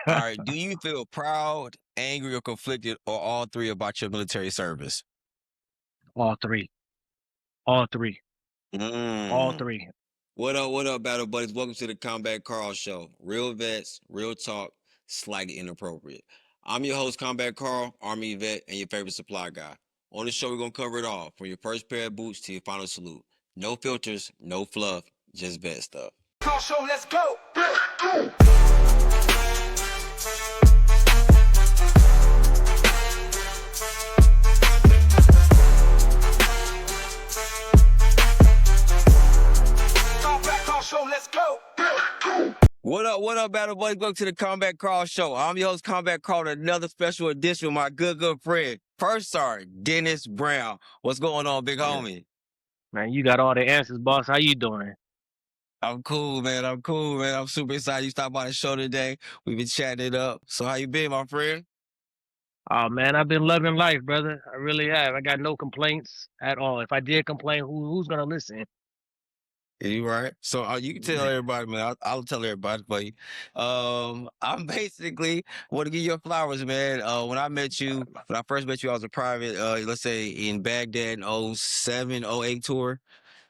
All right. Do you feel proud, angry, or conflicted, or all three about your military service? All three, all three, all Mm. three. What up, battle buddies? Welcome to the Combat Carl Show. Real vets, real talk, slightly inappropriate. I'm your host, Combat Carl, Army vet, and your favorite supply guy. On the show, we're gonna cover it all, from your first pair of boots to your final salute. No filters, no fluff, just vet stuff. Carl Show, let's go. Carl Show, let's go. What up, battle buddies? Welcome to the Combat Carl Show. I'm your host, Combat Carl, and another special edition with my good friend, First Sergeant Dennis Brown. What's going on, big Yeah. homie? Man, you got all the answers, boss. How you doing? I'm cool, man. I'm cool, man. I'm super excited you stopped by the show today. We've been chatting it up. So how you been, my friend? Oh man, I've been loving life, brother. I really have. I got no complaints at all. If I did complain, who's gonna listen? You right. So you can tell Yeah. everybody, man. I'll tell everybody for you. I'm basically want to give you flowers, man. When I first met you, I was a private, let's say in Baghdad in '07, '08 tour.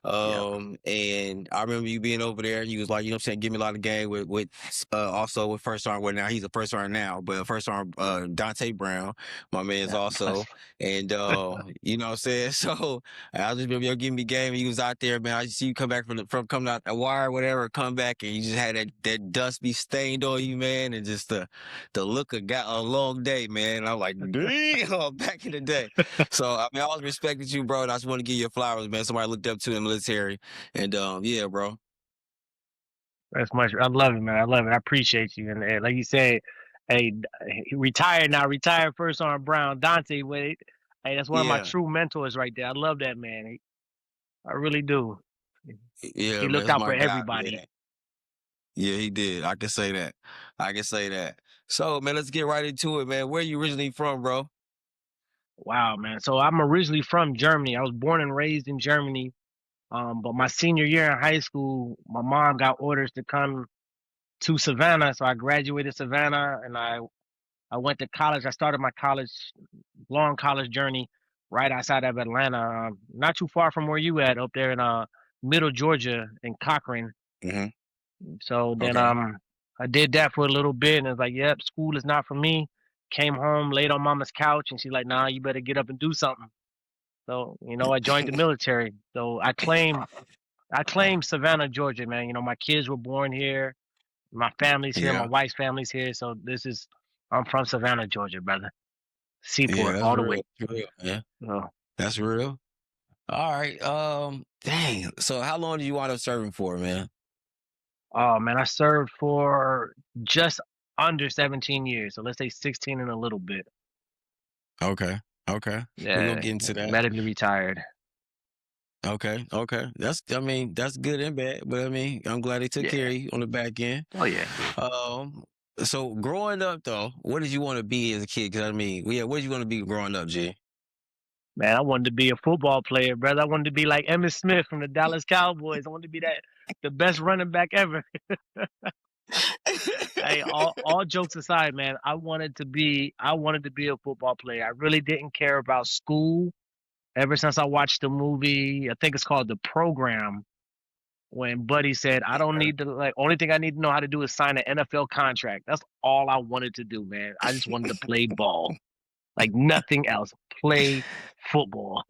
Yep. And I remember you being over there. You was like, you know what I'm saying, give me a lot of game with also with first arm. Well, now he's a first arm now, but first arm Dante Brown, my man's Yeah. also. And you know what I'm saying? So I just remember you giving me game and you was out there, man. I just see you come back from coming out the wire, whatever, come back and you just had that dust be stained on you, man, and just the look of got a long day, man. And I'm like, damn, back in the day. So I mean, I always respected you, bro. And I just want to give you your flowers, man. Somebody looked up to in the military, and yeah, bro. That's much. I love it, man. I love it. I appreciate you. And like you said, hey, he retired now. Retired first on Brown. Dante, wait. Hey, that's one of my Yeah, true mentors right there. I love that man. I really do. yeah, He man. looked That's out my for guy, everybody. man. Yeah, he did. I can say that. I can say that. So, man, let's get right into it, man. Where you originally from, bro? Wow, man. So I'm originally from Germany. I was born and raised in Germany. But my senior year in high school, my mom got orders to come to Savannah. So I graduated Savannah and I went to college. I started my long college journey right outside of Atlanta, not too far from where you at, up there in middle Georgia in Cochran. Hmm. So then Okay. I did that for a little bit and it's like, yep, school is not for me. Came home, laid on mama's couch, and she's like, nah, you better get up and do something. So, I joined the military. So I claim Savannah, Georgia, man. My kids were born here. My family's here. My Yeah, wife's family's here. So I'm from Savannah, Georgia, brother. yeah, Seaport, that's all the real. way. That's real, man. So, That's real. All right. Dang. So, how long did you wind up serving for, man? oh man, I served for just under 17 years. So let's say 16 and a little bit. Okay. Okay. We're gonna Yeah, get into that. medically retired. Okay, okay. I mean, that's good and bad, but I mean, I'm glad they took care Yeah. of you on the back end. Oh yeah. Um, so growing up though, what did you want to be as a kid? Cause I mean, well, yeah, what did you want to be growing up, G? Man, I wanted to be a football player, brother. I wanted to be like Emmitt Smith from the Dallas Cowboys. I wanted to be the best running back ever. Hey, all jokes aside, man, I wanted to be a football player. I really didn't care about school ever since I watched the movie. I think it's called The Program. When Buddy said, "I don't need to like. Only thing I need to know how to do is sign an NFL contract." That's all I wanted to do, man. I just wanted to play ball, like nothing else. Play football.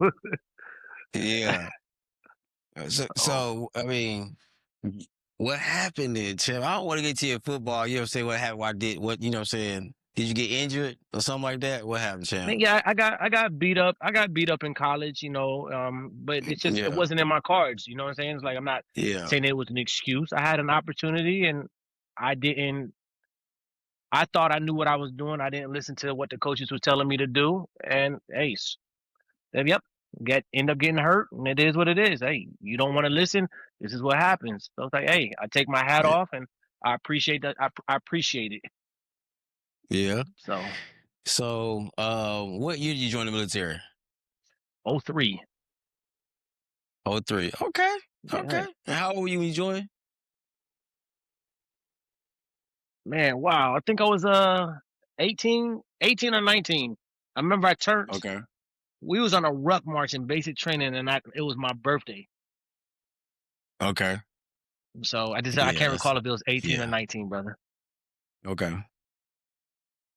Yeah. Oh I mean, what happened then, Tim? I don't want to get to your football. You know what I'm saying? What happened? Why did what? You know what I'm saying? Did you get injured or something like that? What happened, champ? man, yeah, I got beat up. I got beat up in college, but it Yeah, wasn't in my cards. You know what I'm saying? It's like I'm not yeah, saying it was an excuse. I had an opportunity and I didn't. I thought I knew what I was doing. I didn't listen to what the coaches were telling me to do. And ace, yep, end up getting hurt, and it is what it is. Hey, you don't want to listen. This is what happens. So it's like, hey, I take my hat yeah. off, and I appreciate that. I appreciate it. Yeah. So, So, what year did you join the military? '03. Oh, three. Okay. Yeah. Okay. And how old were you when you joined? Man, wow. I think I was 18 or 19. I remember I turned. Okay. We was on a ruck march in basic training, and it was my birthday. Okay. So I can't Yes. recall if it was 18 or Yeah. 19, brother. Okay.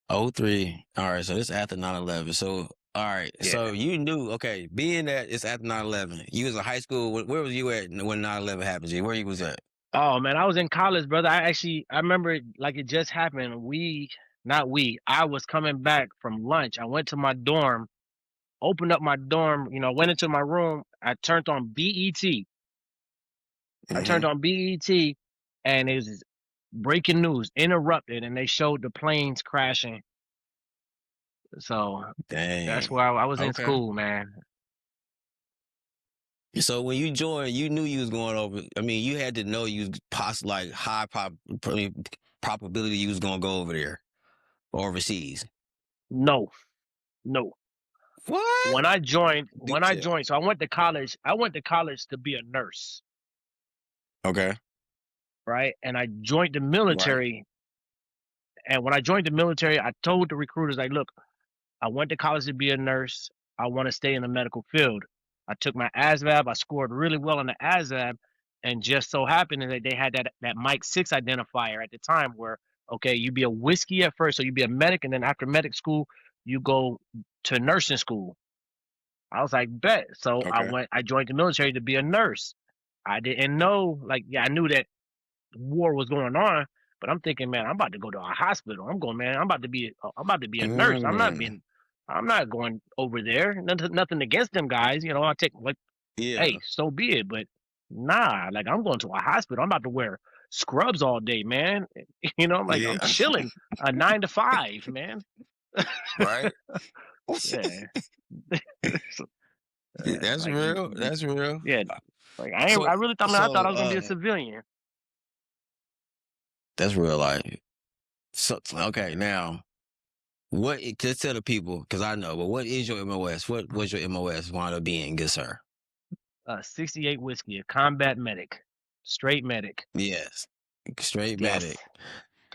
Oh three. All right. So this after 9/11. So all right. Yeah. So you knew. Okay. Being that it's after 9/11, you was in high school. Where was you at when 9/11 happened? G? Where you was at? Oh man, I was in college, brother. I remember it like it just happened. I was coming back from lunch. I went to my dorm, opened up my dorm, went into my room. I turned on BET. I Mm-hmm. turned on BET, and it was breaking news, interrupted, and they showed the planes crashing. So that's Dang. where I was in Okay. school, man. So when you joined, you knew you was going over. I mean, you had to know you was like probability you was gonna go over there or overseas. No, no. What? Do When I tell. joined, so I went to college. I went to college to be a nurse, Okay. right? And I joined the Right. military. And when I joined the military, I told the recruiters, like, look, I went to college to be a nurse. I want to stay in the medical field. I took my ASVAB. I scored really well on the ASVAB, and just so happened that they had that Mike 6 identifier at the time where, okay, you be a whiskey at first, so you be a medic, and then after medic school, you go to nursing school. I was like, bet. So Okay. I joined the military to be a nurse. I didn't know, like, yeah, I knew that war was going on, but I'm thinking, man, I'm about to go to a hospital. I'm about to be a nurse. Mm, I'm not going over there. Nothing against them guys, I take like, yeah. hey, so be it. But nah, like I'm going to a hospital. I'm about to wear scrubs all day, man. I'm like Yeah. I'm chilling a 9 to 5, man. Right. Yeah, So, That's like real. That's real. yeah, like So I really thought, man, I thought so I was gonna be a civilian. that's real life. So okay, now just tell the people, because I know, but what is your MOS? What was your MOS wind up being, good sir? 68 whiskey, a combat medic, straight medic. Yes. Straight Yes, medic.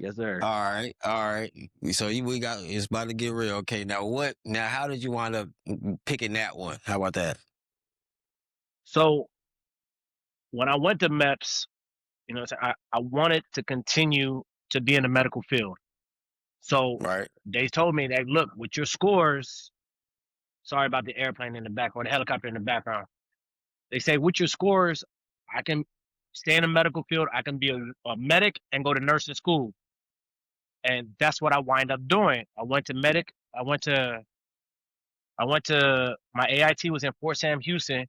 yes, sir. All right, all right. So we got it's about to get real. Okay, now how did you wind up picking that one? How about that? So when I went to MEPS, I wanted to continue to be in the medical field. So Right. they told me that, look, with your scores, sorry about the airplane in the back or the helicopter in the background. They say, with your scores, I can stay in the medical field. I can be a medic and go to nursing school. And that's what I wind up doing. I went to medic. I went to my AIT was in Fort Sam, Houston.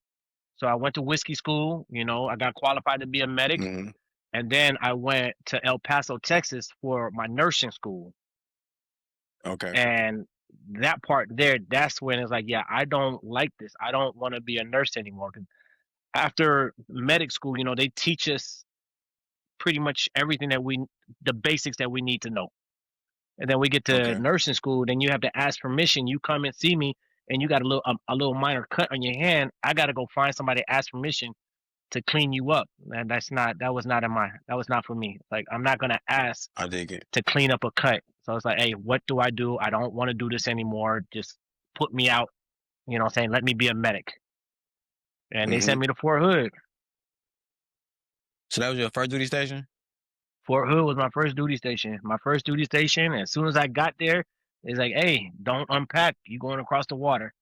So I went to whiskey school. I got qualified to be a medic. Hmm. And then I went to El Paso, Texas for my nursing school. Okay. And that part there, that's when it's like, yeah, I don't like this. I don't want to be a nurse anymore. 'Cause after medic school, they teach us pretty much everything the basics that we need to know. And then we get to Okay. nursing school, then you have to ask permission. You come and see me, and you got a little minor cut on your hand. I got to go find somebody to ask permission to clean you up. And that was not for me. Like I'm not gonna ask I dig it. to clean up a cut. So it's like, hey, what do I do? I don't want to do this anymore. Just put me out, saying, let me be a medic. And they Hmm. sent me to Fort Hood. So that was your first duty station? Fort Hood was my first duty station. My first duty station. As soon as I got there, it's like, hey, don't unpack. You going across the water.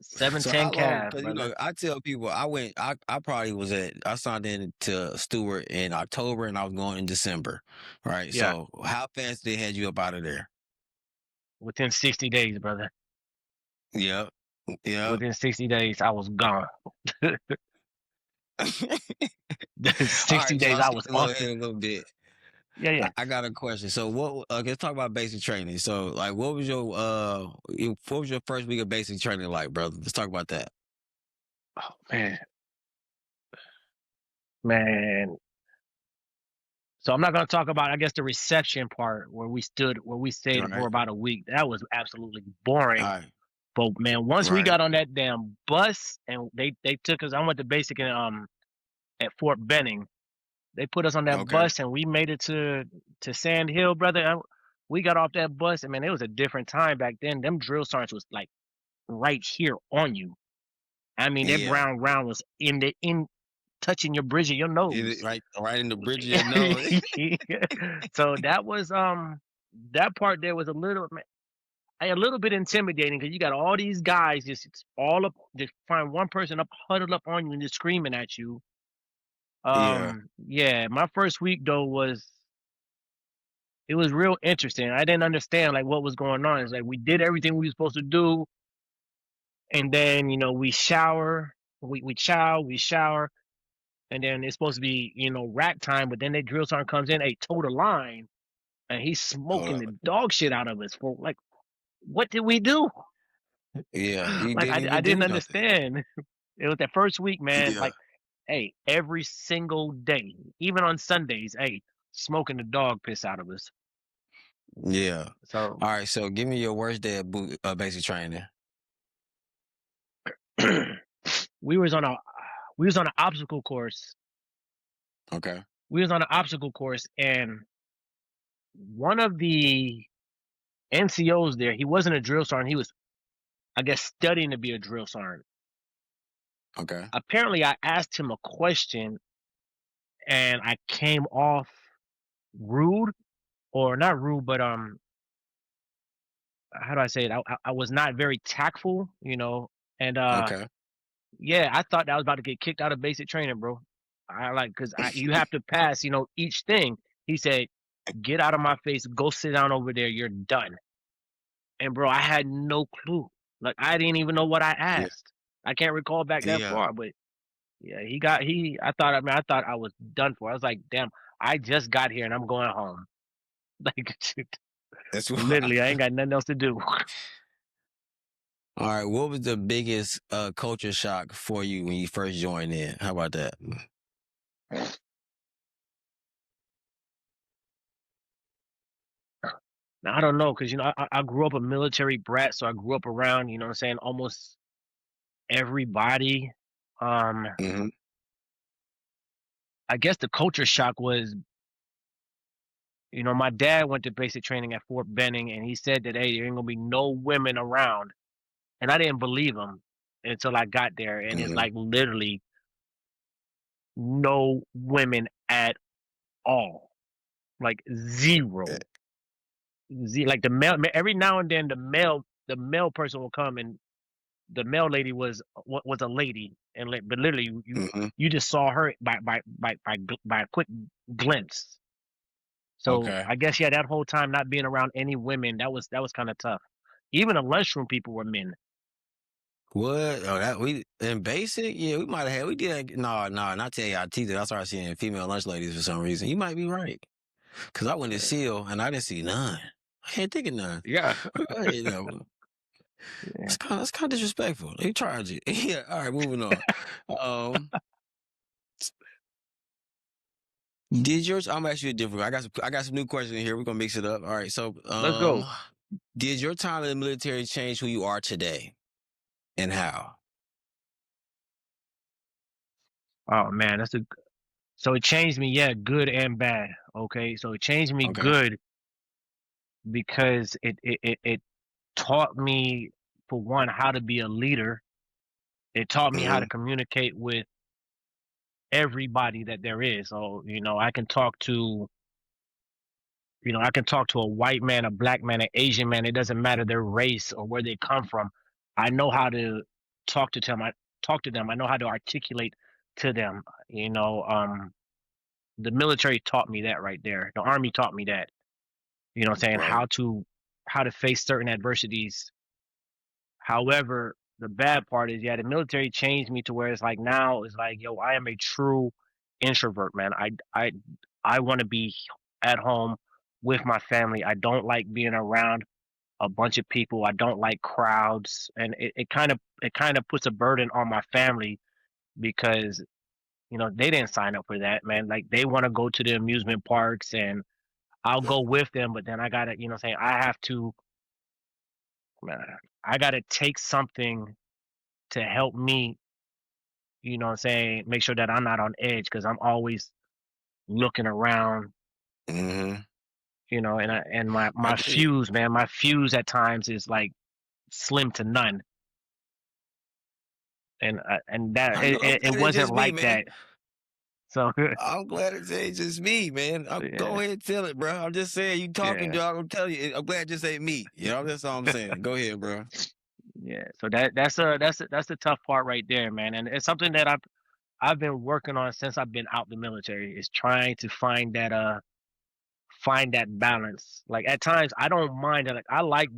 So 710 how long? calf, Because brother. I tell people I probably I signed in to Stewart in October and I was going in December, right? Yeah. So how fast they had you up out of there? Within 60 days, brother. Yep, yep. Within 60 days, I was gone. All 60 right, so days, I I skipped was a off little the. ahead a little bit. Yeah, yeah. I got a question. So let's talk about basic training. So like what was your first week of basic training like, brother? Let's talk about that. Oh, man. Man. So I'm not going to talk about, I guess, the reception part where we All stayed for right. about a week. That was absolutely All boring. right. But man, once we Right. got on that damn bus and they took us, I went to basic in at Fort Benning. They put us on that Okay. bus and we made it to Sand Hill, brother. We got off that bus and man, it was a different time back then. Them drill sergeants was like right here on you. I mean, that Yeah. brown round was in touching your bridge of your nose. Right in the bridge of your nose. So that was that part there was a little bit intimidating because you got all these guys just all up, just find one person up huddled up on you and just screaming at you. Yeah. Yeah, my first week though was it was real interesting. I didn't understand like what was going on. It's like we did everything we were supposed to do, and then we shower, we chow, we shower, and then it's supposed to be rack time, but then the drill sergeant comes in, hey, toe the line, and he's Hold smoking up. the dog shit out of us for like, what did we do? Yeah. You Like didn't I even didn't do nothing. understand. It was the first week, man. Yeah. Like, hey, every single day, even on Sundays, hey, smoking the dog piss out of us. Yeah. So All right. So give me your worst day of basic training. we was on a we was on an obstacle course. Okay. We was on an obstacle course, and one of the NCOs there, he wasn't a drill sergeant. He was, I guess, studying to be a drill sergeant. Okay. Apparently, I asked him a question, and I came off rude, or not rude, but how do I say it? I was not very tactful, and Okay. yeah, I thought that I was about to get kicked out of basic training, bro. I like because you have to pass, each thing. He said, "Get out of my face, go sit down over there. You're done." And bro, I had no clue. Like I didn't even know what I Yeah. asked. I can't recall back that Yeah. far, but yeah, he. I thought I was done for. I was like, damn, I just got here and I'm going home. Like That's why. literally, I ain't got nothing else to do. All right. What was the biggest culture shock for you when you first joined in? How about that? Now I don't know because I grew up a military brat, so I grew up around what I'm saying, almost everybody. Um, Hmm. I guess the culture shock was, my dad went to basic training at Fort Benning, and he said that hey, there ain't gonna be no women around, and I didn't believe him until I got there, and it's Hmm. like literally no women at all, like zero. Like the male, every now and then the male person will come, and the male lady was a lady, and but literally you Hmm. you just saw her by a quick glimpse. So Okay. I guess yeah, that whole time not being around any women, that was kind of tough. Even the lunchroom people were men. What? Oh, that we in basic? Yeah, we might have had. We did. No, not TAIT. I started seeing female lunch ladies for some reason. You might be right. Cause I went to SEAL and I didn't see none. I can't think of none. Yeah, yeah. It's kind of disrespectful. They charge you. Yeah. All right. Moving on. Um, did yours? I'm asking you a different. I got some new questions in here. We're gonna mix it up. All right. So, Let's go. did your time in the military change who you are today and how? Oh man, so it changed me, yeah, good and bad. Okay, so it changed me Okay. good because it taught me, for one, how to be a leader. It taught me how Mm-hmm. to communicate with everybody that there is. So, I can talk to a white man, a black man, an Asian man. It doesn't matter their race or where they come from. I know how to talk to them. I know how to articulate to them. The military taught me that right there. The army taught me that. What I'm saying, Right. how to face certain adversities. However, the bad part is, yeah, the military changed me to where it's like now it's like, yo, I am a true introvert, man. I want to be at home with my family. I don't like being around a bunch of people. I don't like crowds, and it kind of puts a burden on my family because they didn't sign up for that, man. Like they want to go to the amusement parks, and I'll go with them, but then I gotta, saying I have to, I gotta take something to help me, saying make sure that I'm not on edge because I'm always looking around, Mm-hmm. and my I my get it. fuse, man, my fuse at times is like slim to none, and that I know. I'm it glad it's wasn't just me, like man. that. So I'm glad it's just me, man. Go yeah, ahead and tell it, bro. I'm just saying, you talking, yeah, dog. I'm telling you, I'm glad it just ain't me. That's all I'm saying. Go ahead, bro. yeah. So that's the tough part right there, man, and it's something that I've been working on since I've been out the military, is trying to find that balance. Like at times I don't mind it. Like I like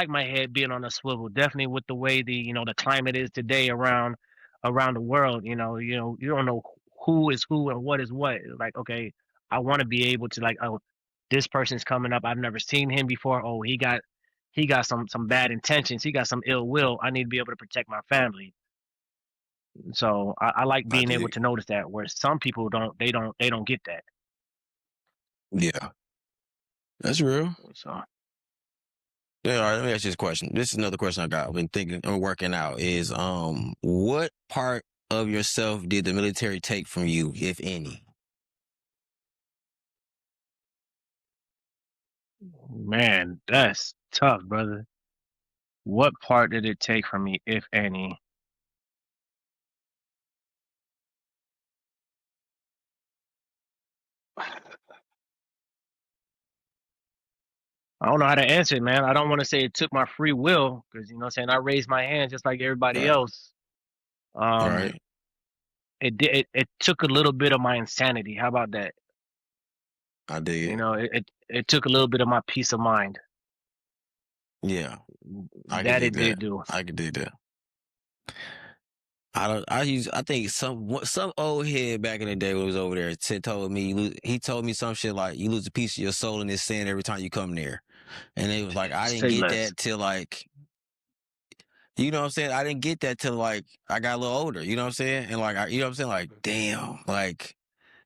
my head being on a swivel. Definitely with the way the climate is today around the world. You don't know who is who and what is what. Like, okay, I want to be able to, like, oh, this person's coming up. I've never seen him before. Oh, he got some bad intentions. He got some ill will. I need to be able to protect my family. So I like I being able dig. to notice that, where some people don't. They don't get that. Yeah, that's real. So Yeah, all right, let me ask you this question. This is another question I got. I've been thinking and working out is what part of yourself did the military take from you, if any? man, that's tough, brother. What part did it take from me, if any? I don't know how to answer it, man. I don't want to say it took my free will, because what I'm saying, I raised my hand just like everybody Right, else. Um, right. it took a little bit of my insanity. How about that? I dig it. It took a little bit of my peace of mind. Yeah, I can That dig it did that. do. I can dig that. I don't. I think some old head back in the day was over there. Told me he told me some shit like you lose a piece of your soul in this sand every time you come there, and it was like I didn't Say get less. that till like you know what I'm saying. I didn't get that till like I got a little older. You know what I'm saying, and like you know what I'm saying. Like damn, like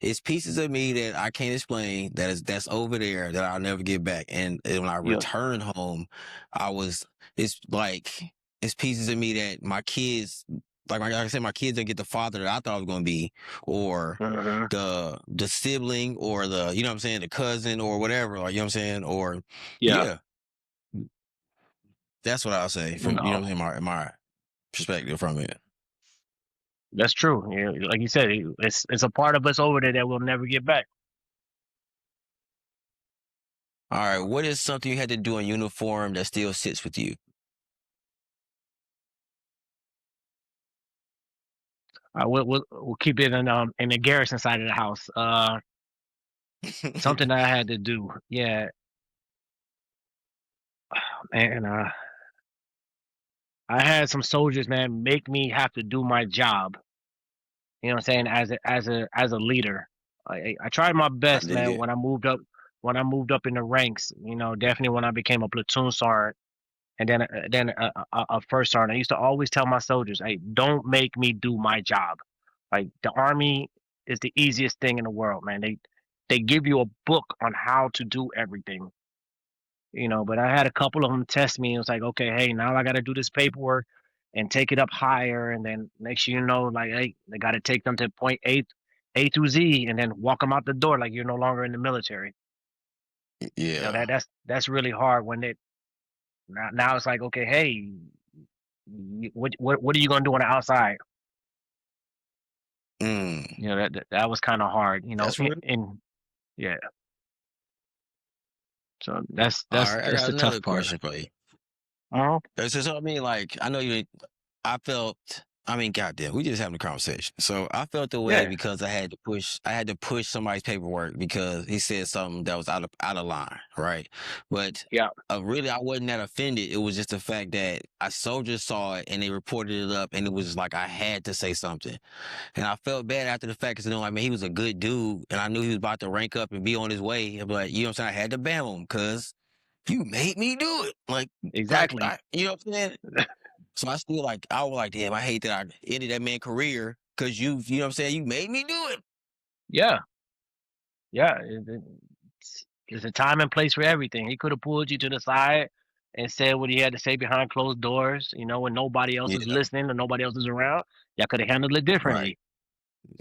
it's pieces of me that I can't explain that's over there that I'll never get back. And when I Yeah. return home, I was it's like it's pieces of me that my kids like I said, my kids didn't get the father that I thought I was gonna be, or Uh-huh. the sibling, or the you know what I'm saying, the cousin or whatever, like you know what I'm saying, or Yeah. yeah, that's what I'll say from you know No, what I'm saying, my perspective from it. that's true. Yeah, like you said, it's a part of us over there that we'll never get back. All right, what is something you had to do in uniform that still sits with you? We'll keep it in the garrison side of the house. Something that I had to do. Yeah, and I had some soldiers, man, make me have to do my job. You know what I'm saying? As a leader, I tried my I best, dig man. it. When I moved up in the ranks, definitely when I became a platoon sergeant, and then a first sergeant. I used to always tell my soldiers, "Hey, don't make me do my job. Like, the army is the easiest thing in the world, man. They give you a book on how to do everything." But I had a couple of them test me. It was like, okay, hey, now I got to do this paperwork and take it up higher, and then next you know, like, hey, they got to take them to point A through Z, and then walk them out the door like you're no longer in the military. Yeah. That's really hard when it now it's like, okay, hey, what are you gonna do on the outside? Mm, That was kind of hard, that's real. yeah. So that's All that's right, I that's got the tough another part. question for you. Oh So I mean, like, I know you. I felt. I mean, goddamn, we just having a conversation. So I felt the way yeah, because I had to push. I had to push somebody's paperwork because he said something that was out of line, right? But yeah, really, I wasn't that offended. It was just the fact that our soldiers saw it and they reported it up, and it was like I had to say something. And I felt bad after the fact because, like, man, he was a good dude, and I knew he was about to rank up and be on his way. But you know what I'm saying? I had to bam him because you made me do it. exactly. You know what I'm saying? So I still like, I was like, damn, I hate that I ended that man's career because you know what I'm saying? You made me do it. Yeah, yeah. There's a time and place for everything. He could have pulled you to the side and said what he had to say behind closed doors, when nobody else is Yeah, listening or nobody else is around. Y'all could have handled it right. differently.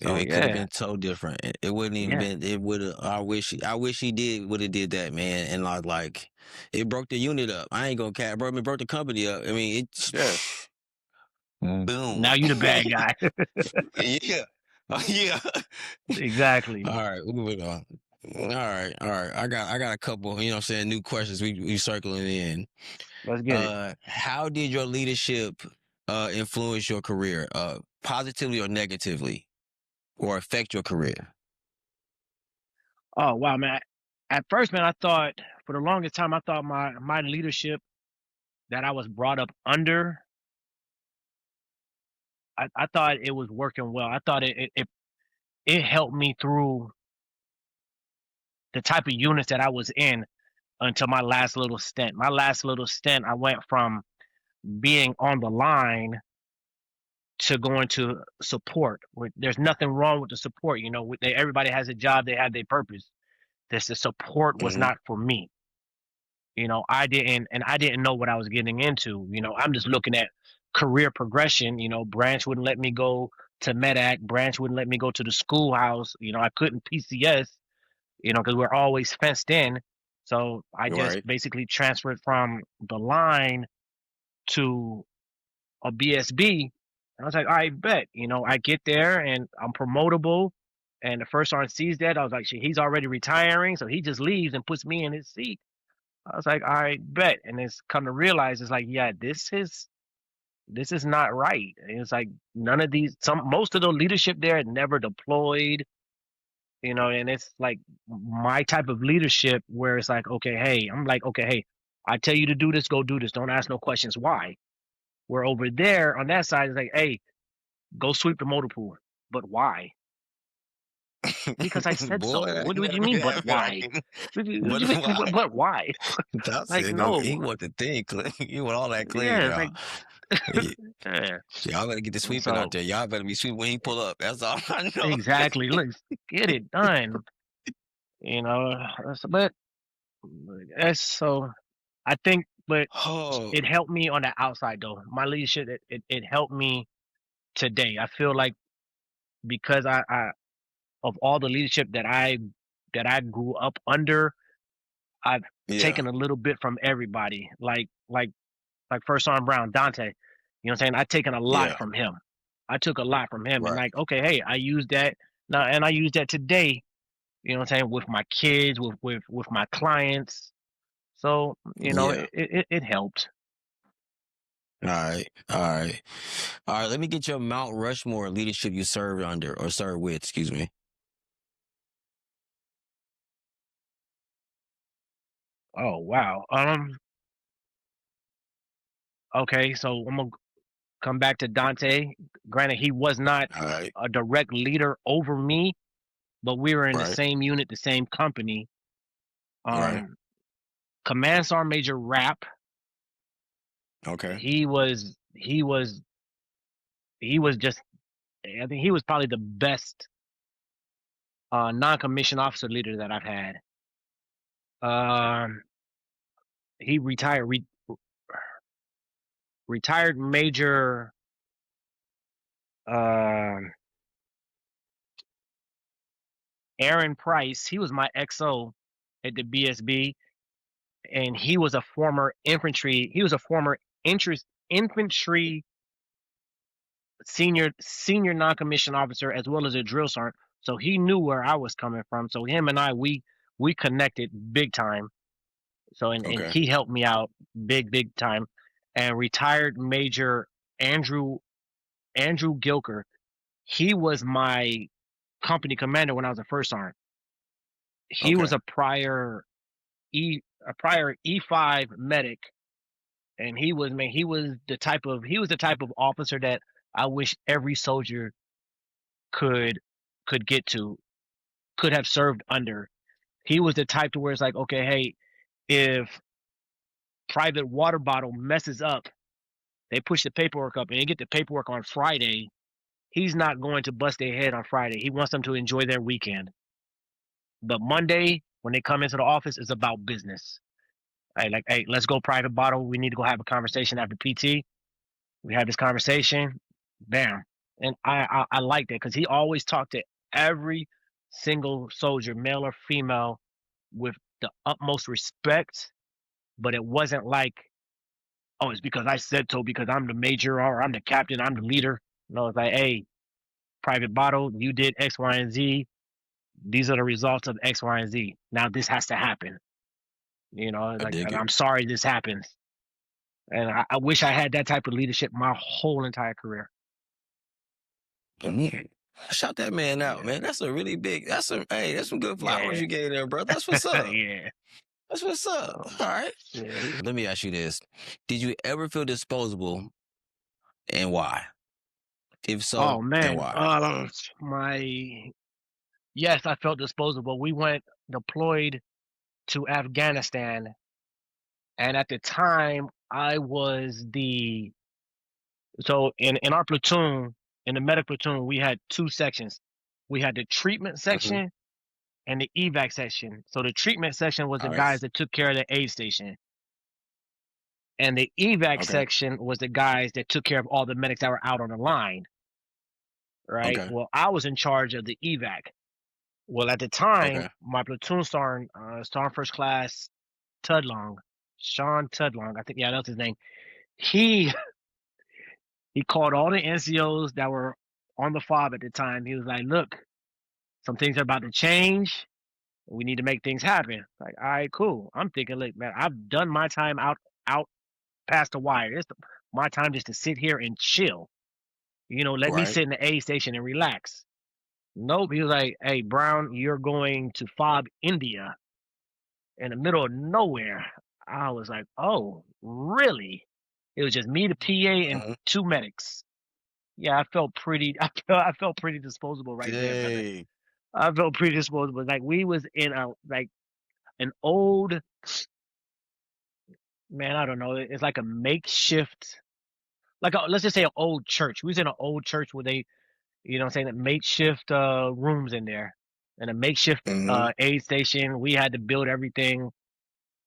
So It could have yeah, been so different. It wouldn't even yeah, been. It would have. I wish he did. Would have did that, man. And like, it broke the unit up. I ain't gonna cap, bro. It broke the company up. I mean, it. yeah. Boom. Now you the bad guy. Yeah. Yeah. Exactly. All right, moving on. All right. I got a couple, you know what I'm saying, new questions we circling in. Let's get it. How did your leadership influence your career? Positively or negatively? Or affect your career? Oh wow, man. At first, man, I thought for the longest time I thought my leadership that I was brought up under, I thought it was working well. I thought it helped me through the type of units that I was in until my last little stint. My last little stint, I went from being on the line to going to support. There's nothing wrong with the support. You know, everybody has a job, they have their purpose. This the support was Hmm. not for me. You know, I didn't know what I was getting into. You know, I'm just looking at career progression. You know, Branch wouldn't let me go to Medac. Branch wouldn't let me go to the schoolhouse. You know, I couldn't PCS. You know, because we're always fenced in. So I just Right. basically transferred from the line to a BSB. And I was like, I bet. You know, I get there and I'm promotable. And the first sergeant sees that. I was like, shit, he's already retiring. So he just leaves and puts me in his seat. I was like, I bet. And it's come to realize it's like, yeah, this is not right. And it's like none of these most of the leadership there had never deployed, you know, and it's like my type of leadership where it's like, okay, hey, I'm like, okay, hey, I tell you to do this, go do this. Don't ask no questions why. Where over there on that side is like, hey, go sweep the motor pool. But why? Because I said Boy, so. that What ain't do you never mean, but why? happened. What do But you mean, why? but why? I Like, said, go. He no. want the thing clean. He want all that clean, Yeah, it's y'all. like, Y- yeah. Y'all better get the sweeping out So there. Y'all better be sweeping when he pull up. That's all I know. exactly. Look, get it done. You know, but that's so. I think, but Oh, it helped me on the outside though. My leadership, it helped me today. I feel like because I of all the leadership that I grew up under, I've yeah, taken a little bit from everybody. Like First Arm Brown, Dante. You know what I'm saying? I've taken a lot yeah, from him. I took a lot from him, and right, like, okay, hey, I used that now, and I use that today. You know what I'm saying? With my kids, with my clients. So you know, yeah. it helped. All right, all right, all right. Let me get your Mount Rushmore leadership you served under or served with. Excuse me. Oh wow. Okay, so I'm gonna come back to Dante. Granted, he was not All right, a direct leader over me, but we were in the right, same unit, the same company. right. Um, Command Sergeant Major Rap. Okay, He was just. I think he was probably the best non-commissioned officer leader that I've had. Um, he retired Major um Aaron Price. He was my XO at the BSB, and he was a former infantry. He was a former infantry senior non-commissioned officer as well as a drill sergeant. So he knew where I was coming from. So him and I we connected big time. So and okay, he helped me out big time. And retired Major Andrew Gilker. He was my company commander when I was a first sergeant. He was okay, a prior E5 medic, and he was the type of officer that I wish every soldier could get to, could have served under. He was the type to where it's like, okay, hey, if Private Water Bottle messes up, they push the paperwork up and they get the paperwork on Friday. He's not going to bust their head on Friday. He wants them to enjoy their weekend. But Monday, when they come into the office, is about business. Hey, like, hey, let's go Private Bottle. We need to go have a conversation after PT. We have this conversation. Bam. And I like that because he always talked to every single soldier, male or female, with the utmost respect. But it wasn't like, oh, it's because I said so, because I'm the major or I'm the captain, I'm the leader. No, it's like, hey, Private Bottle, you did X, Y, and Z. These are the results of X, Y, and Z. Now this has to happen. I Like, dig and it. I'm sorry this happens. And I wish I had that type of leadership my whole entire career. Yeah. Shout that man out, Yeah. man. That's a really big. That's some good flowers Yeah. you gave there, bro. That's what's up. Yeah. That's what's up. So, All right. yeah. Let me ask you this: did you ever feel disposable, and why? If Oh so, then man. why? My yes, I felt disposable. We went deployed to Afghanistan, and at the time I was the so in our platoon, in the medic platoon, we had two sections. We had the treatment Mhm. section and the evac section. So the treatment section was the All right. guys that took care of the aid station. And the evac Okay. section was the guys that took care of all the medics that were out on the line. Right. Okay. Well, I was in charge of the evac. Well, at the time, Okay. my platoon sergeant, Sergeant First Class Tudlong, Sean Tudlong, I think, yeah, that's his name. He he called all the NCOs that were on the fob at the time. He was like, "Look, some things are about to change. We need to make things happen." Like, all right, cool. I'm thinking, look, man, I've done my time out past the wire. My time just to sit here and chill. Let me Right. sit in the aid station and relax. Nope. He was like, "Hey, Brown, you're going to fob India in the middle of nowhere." I was like, "Oh, really?" It was just me, the PA, and Mhm. two medics. Yeah, I felt pretty. I felt pretty disposable right there, brother. Dang. I felt pretty disposable. Like we was in a like an old man. I don't know. It's like a makeshift, let's just say an old church. We was in an old church where they, what I'm saying, that makeshift rooms in there, and a makeshift Mhm. aid station. We had to build everything.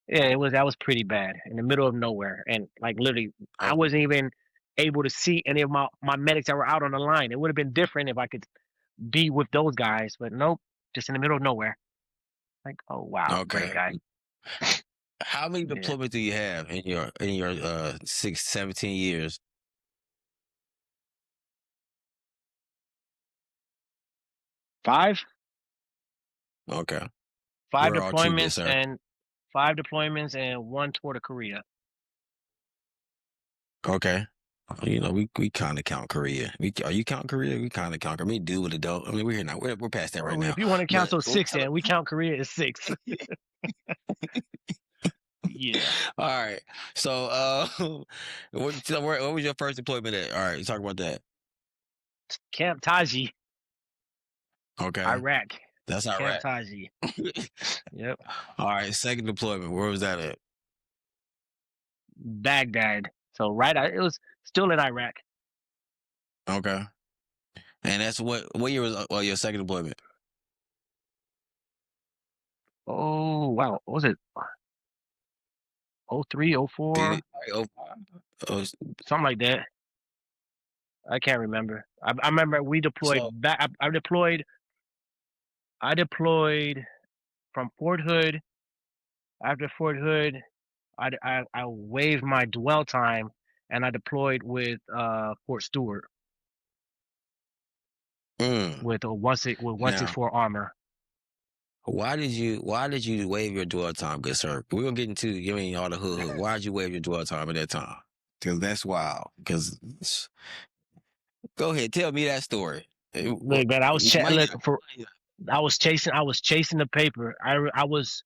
Yeah, that was pretty bad in the middle of nowhere, and like literally, I Oh, wasn't even able to see any of my medics that were out on the line. It would have been different if I could be with those guys, but nope, just in the middle of nowhere. Like, oh wow, great okay. guy. How many Yeah, deployments do you have in your 17 years? 5, Okay. five We're all too good, deployments sir. and 5 deployments and one tour to Korea. Okay. We kind of count Korea. Are you counting Korea? We kind of count Korea. We do with adult. I mean, we're here now. We're past that right Well, now. if you want to count But those six, then we count Korea as 6. Yeah, all right. So, where was your first deployment at? All right, you talk about that. Camp Taji, Okay, Iraq. that's all Camp right. Taji. Yep, All right, second deployment. Where was that at? Baghdad. So it was still in Iraq. Okay, and that's what year was your second deployment? Oh wow, what was it? 03, Did 04, it? Oh, oh, something like that. I can't remember. I remember we deployed so back. I deployed. I deployed from Fort Hood. After Fort Hood, I waived my dwell time and I deployed with Fort Stewart mm, with a one six now four armor. why did you waive your dwell time, good sir? We're gonna get into giving all the hood. Why did you waive your dwell time at that time? Because that's wild. Because go ahead, tell me that story. Look, man, You might get look for. I was chasing the paper. I was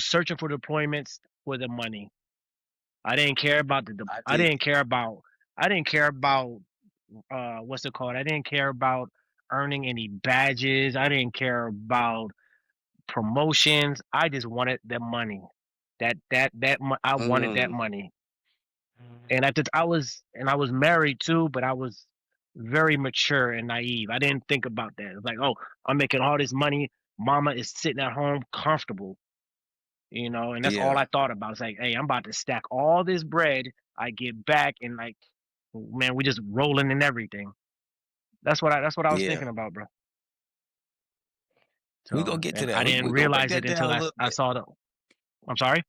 searching for deployments for the money. I didn't care about I I did. didn't care about. I didn't care about what's it called? I didn't care about earning any badges. I didn't care about promotions. I just wanted the money. I wanted that Mm, money. And I was married too, but I was very mature and naive. I didn't think about that. It's like, oh, I'm making all this money. Mama is sitting at home comfortable, and that's all yeah. I thought about. It's like, hey, I'm about to stack all this bread. I get back and like, man, we just rolling in everything. That's what I was Yeah. thinking about, bro. We So, gonna get to and that. I didn't We gonna break realize that it down until a little I bit. saw the. I'm sorry.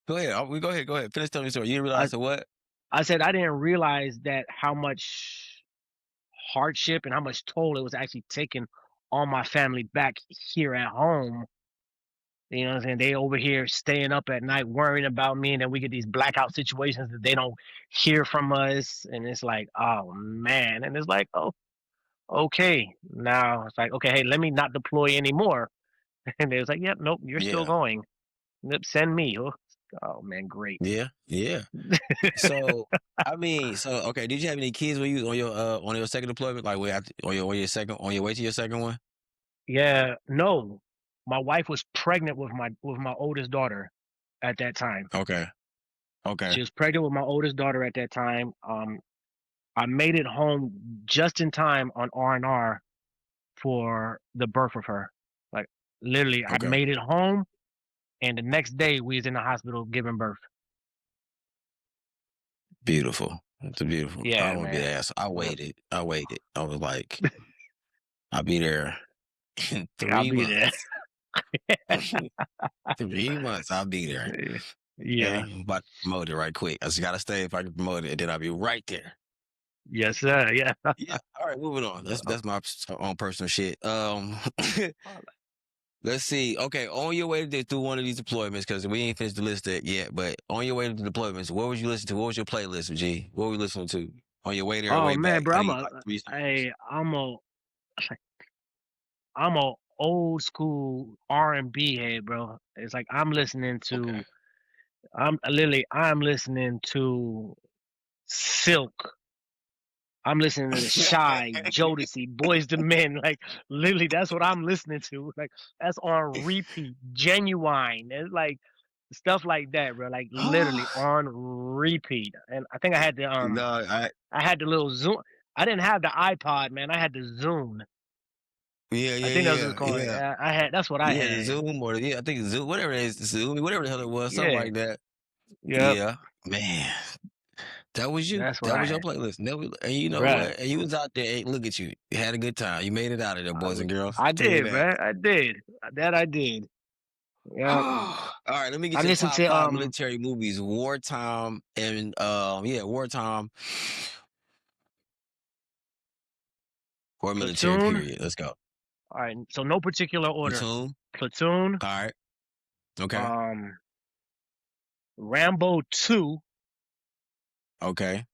Go ahead. We go ahead. Go ahead. Finish telling me the story. You didn't I realize the what? I said I didn't realize that how much hardship and how much toll it was actually taking on my family back here at home. You know what I'm saying? They over here staying up at night worrying about me, and then we get these blackout situations that they don't hear from us, and it's like, oh man, and it's like, oh, okay, now it's like, okay, hey, let me not deploy anymore, and it's like, yep, nope, you're still Yeah. going. Yep, send me. Oh man, great. Yeah. Yeah. So I mean, so okay, did you have any kids when you was on your second deployment? Like on your way to your second one? Yeah, no, my wife was pregnant with my oldest daughter at that time. Okay. She Okay. was pregnant with my oldest daughter at that time. I made it home just in time on R&R for the birth of her. Like literally, I Okay. made it home, and the next day we was in the hospital giving birth. Beautiful. It's a beautiful. I Yeah, don't want to be man. the ass. I Yep. waited. I waited. I was like, I'll be there in I'll three be there. months. 3 months. I'll be there. Yeah. Okay. I'm about to promote it right quick. I just gotta stay if I can promote it, and then I'll be right there. Yes, sir. Yeah. Yeah. All right. Moving on. That's my own personal shit. Let's see. Okay, on your way through one of these deployments, because we ain't finished the list yet, but on your way to the deployments, what was you listening to? What was your playlist, G? What were you listening to on your way there or Oh way man, back? bro, I need like three songs. I'm a old school R&B head, bro. It's like Okay. I'm listening to Silk. I'm listening to the Shy, Jodeci, Boys to Men. Like literally, that's what I'm listening to. Like that's on repeat. Genuine. It's like stuff like that, bro. Like literally on repeat. And I think No, I had the little Zoom. I didn't have the iPod, man. I had the Zoom. yeah, I yeah, think that was what yeah, it's called. yeah. I had that's what I Yeah, the had. Zoom or yeah, I think Zoom, whatever it is, Zoom, whatever the hell it was, something Yeah. like that. Yep. Yeah, man, that was you. That's what That I was your had. playlist. And you know Bruh. what? And you was out there. Hey, look at you. You had a good time. You made it out of there, boys and girls. I Tell you did, that. bruh. I did. That I did. Yep. All right, let me I get your listened top to five military movies, wartime and wartime or military Platoon. period. Let's go. All right. So no particular order. Platoon. Platoon. All right. Okay. Um Rambo 2. Okay.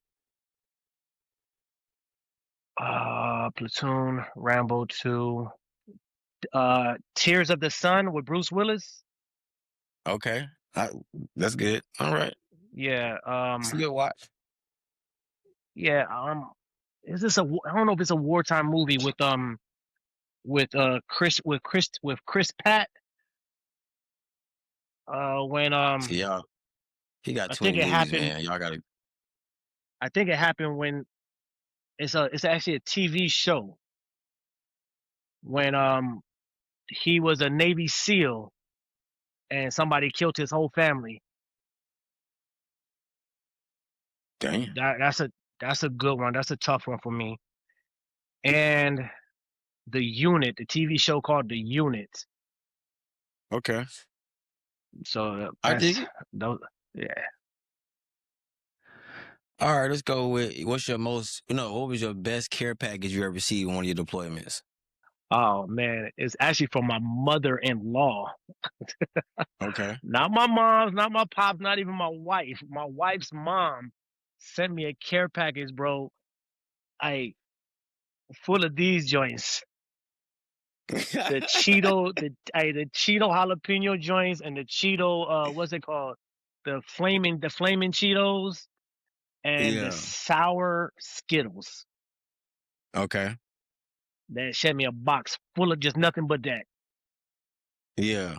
Platoon, Rambo 2. Tears of the Sun with Bruce Willis. Okay. That's good. All right. Yeah. It's a good watch. Yeah. Is this I don't know if it's a wartime movie with Chris Pratt. When See y'all. He got I too many think it movies, happened. man. Y'all gotta. I think it happened when it's actually a TV show when he was a Navy SEAL and somebody killed his whole family. Damn. That's a good one. That's a tough one for me. And the Unit, the TV show called The Unit. Okay. So I dig that's it. those. Yeah. All right. Let's go with what's your most. What was your best care package you ever received on one of your deployments? Oh man, it's actually from my mother-in-law. Okay. Not my mom's, not my pops, not even my wife. My wife's mom sent me a care package, bro. I full of these joints. The Cheeto jalapeno joints and the Cheeto what's it called? The flaming Cheetos and the Yeah. sour Skittles. Okay. That sent me a box full of just nothing but that. Yeah.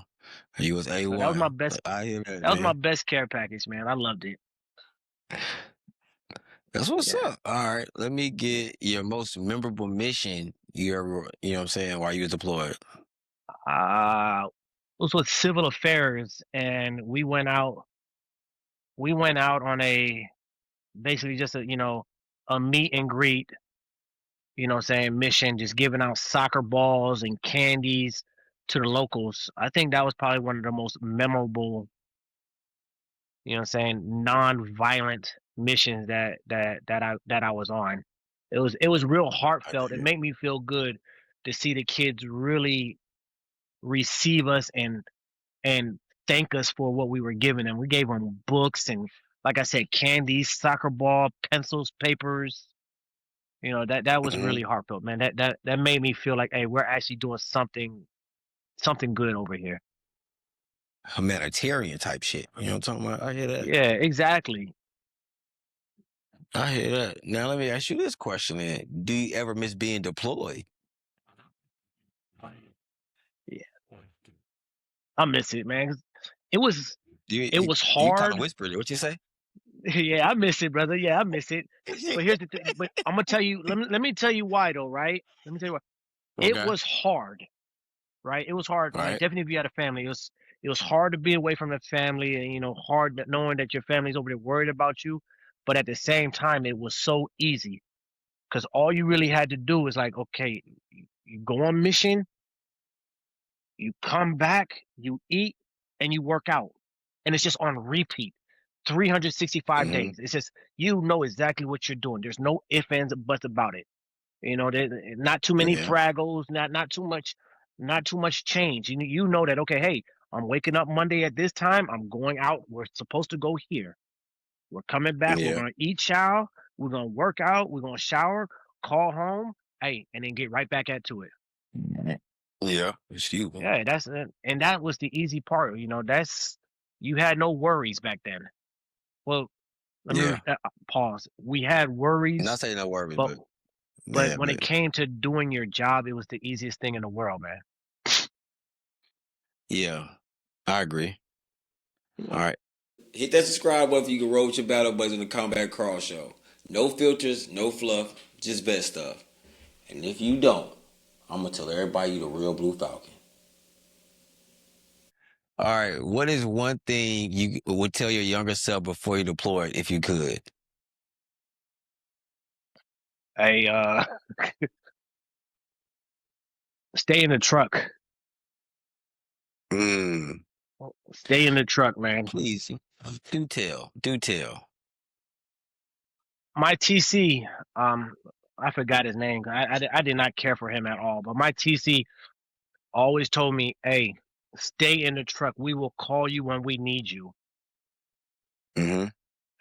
You was So that was my A1. best I hear that, that was my man. best care package, man. I loved it. That's what's Yeah. up. All right. Let me get your most memorable mission you ever, you know what I'm saying, while you was deployed. It was with civil affairs and we went out on a basically just a meet and greet, you know what I'm saying, mission, just giving out soccer balls and candies to the locals. I think that was probably one of the most memorable, you know what I'm saying, non-violent missions that I was on. It was real I heartfelt. It did. made me feel good to see the kids really receive us and thank us for what we were giving them. We gave them books and, like I said, candies, soccer ball, pencils, papers. You know, that was Hmm. really heartfelt, man. That made me feel like, hey, we're actually doing something good over here. Humanitarian type shit. You know what I'm talking about? I hear that. Yeah, exactly. I hear that. Now let me ask you this question then. Do you ever miss being deployed? Yeah, I miss it, man. 'Cause It was You it you, was you kind of hard. whispered it. What you say? Yeah, I miss it, brother. Yeah, I miss it. But here's the thing. But I'm gonna tell you. Let me tell you why, though. Right? Let me tell you why. It Okay. was hard. Right? It was hard. All Like right. definitely if you had a family, it was hard to be away from the family, and hard knowing that your family's over there worried about you. But at the same time, it was so easy because all you really had to do is like, okay, you go on mission, you come back, you eat, and you work out, and it's just on repeat. 365 Hmm. days. It's just you know exactly what you're doing. There's no ifs, ands, or buts about it. Not too many Yeah. fraggles, not too much change. You know that, okay, hey, I'm waking up Monday at this time. I'm going out. We're supposed to go here. We're coming back. We're Yeah. gonna eat, chow. We're gonna work out. We're gonna shower, call home, hey, and then get right back at it. Yeah. It's you. Yeah, that's it. And that was the easy part. That's you had no worries back then. Well, let me Yeah. pause. We had Not worries, saying no worries, but but but yeah, when it but came to doing your job, it was the easiest thing in the world, man. yeah, I agree. All Yeah. right. Hit that subscribe button if you can roll with your battle buddies in the Combat Crawl Show. No filters, no fluff, just best stuff. And if you don't, I'm gonna tell everybody you the real Blue Falcon. All right. What is one thing you would tell your younger self before you deployed, if you could? Hey, stay in the truck. Mm, Stay in the truck, man. please, do tell. Do tell. My TC, I forgot his name. I did not care for him at all. But my TC always told me, "Hey, stay in the truck. We will call you when we need you." Mm-hmm.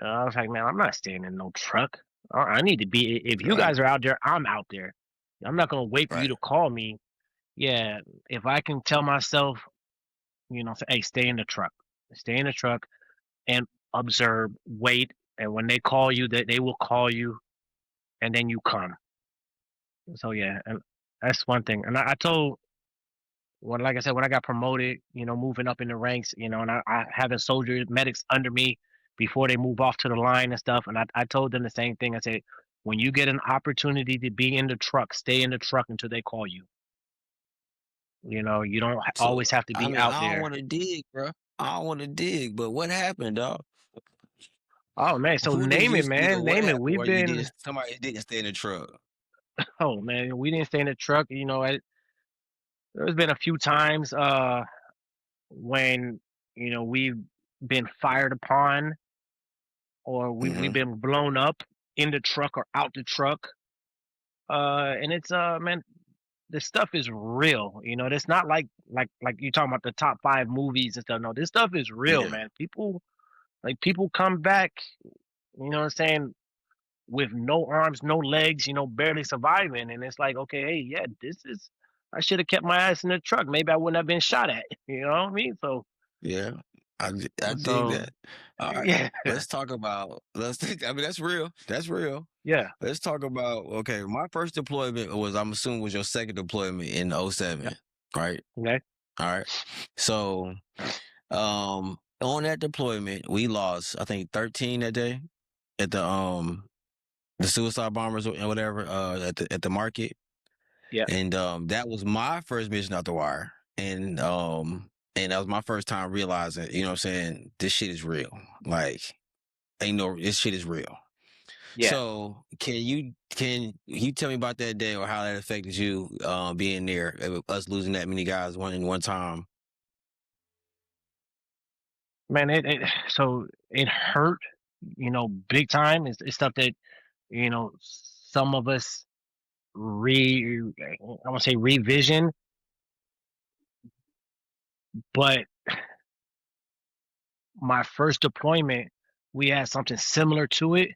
And I was like, "Man, I'm not staying in no truck. I need to be. If you Right. guys are out there, I'm out there. I'm not gonna wait for you Right. to call me. Yeah, if I can tell myself, say, hey, stay in the truck, and observe, wait, and when they call you, that they will call you, and then you come." So yeah, and that's one thing. And I told, when, like I said, when I got promoted, moving up in the ranks, and I having soldiers, medics under me before they move off to the line and stuff, and I told them the same thing. I said, when you get an opportunity to be in the truck, stay in the truck until they call you. You don't So, always have to I be mean, out I don't there. want to dig, bro. I don't want to dig, but what happened, dog? Oh man, so Who did name you, it, man, what name it. happened We've where you been, didn't, somebody didn't stay in the truck? oh man, we didn't stay in the truck. There's been a few times when we've been fired upon, or we've Mm-hmm. been blown up in the truck or out the truck. And it's man, this stuff is real. It's not like you talking about the top 5 movies and stuff. No, this stuff is real, Yeah. man. People come back, what I'm saying, with no arms, no legs, barely surviving. And it's like, okay, hey, yeah, I should have kept my ass in the truck. Maybe I wouldn't have been shot at. You know what I mean? So, Yeah, I dig so that. All right, yeah, let's talk about I mean, that's real. That's real. yeah, Let's talk about, okay, my first deployment was, I'm assuming, was your second deployment in yeah. '07, right? Okay, All right. So, on that deployment, we lost, I think, 13 that day at the suicide bombers or whatever, at the market. yeah. And that was my first mission out the wire. And that was my first time realizing, you know what I'm saying, this shit is real. Like, ain't no, this shit is real. Yeah. So can you tell me about that day or how that affected you being there, us losing that many guys in one time? Man, so it hurt, big time. It's stuff that, some of us I want to say revision, but my first deployment, we had something similar to it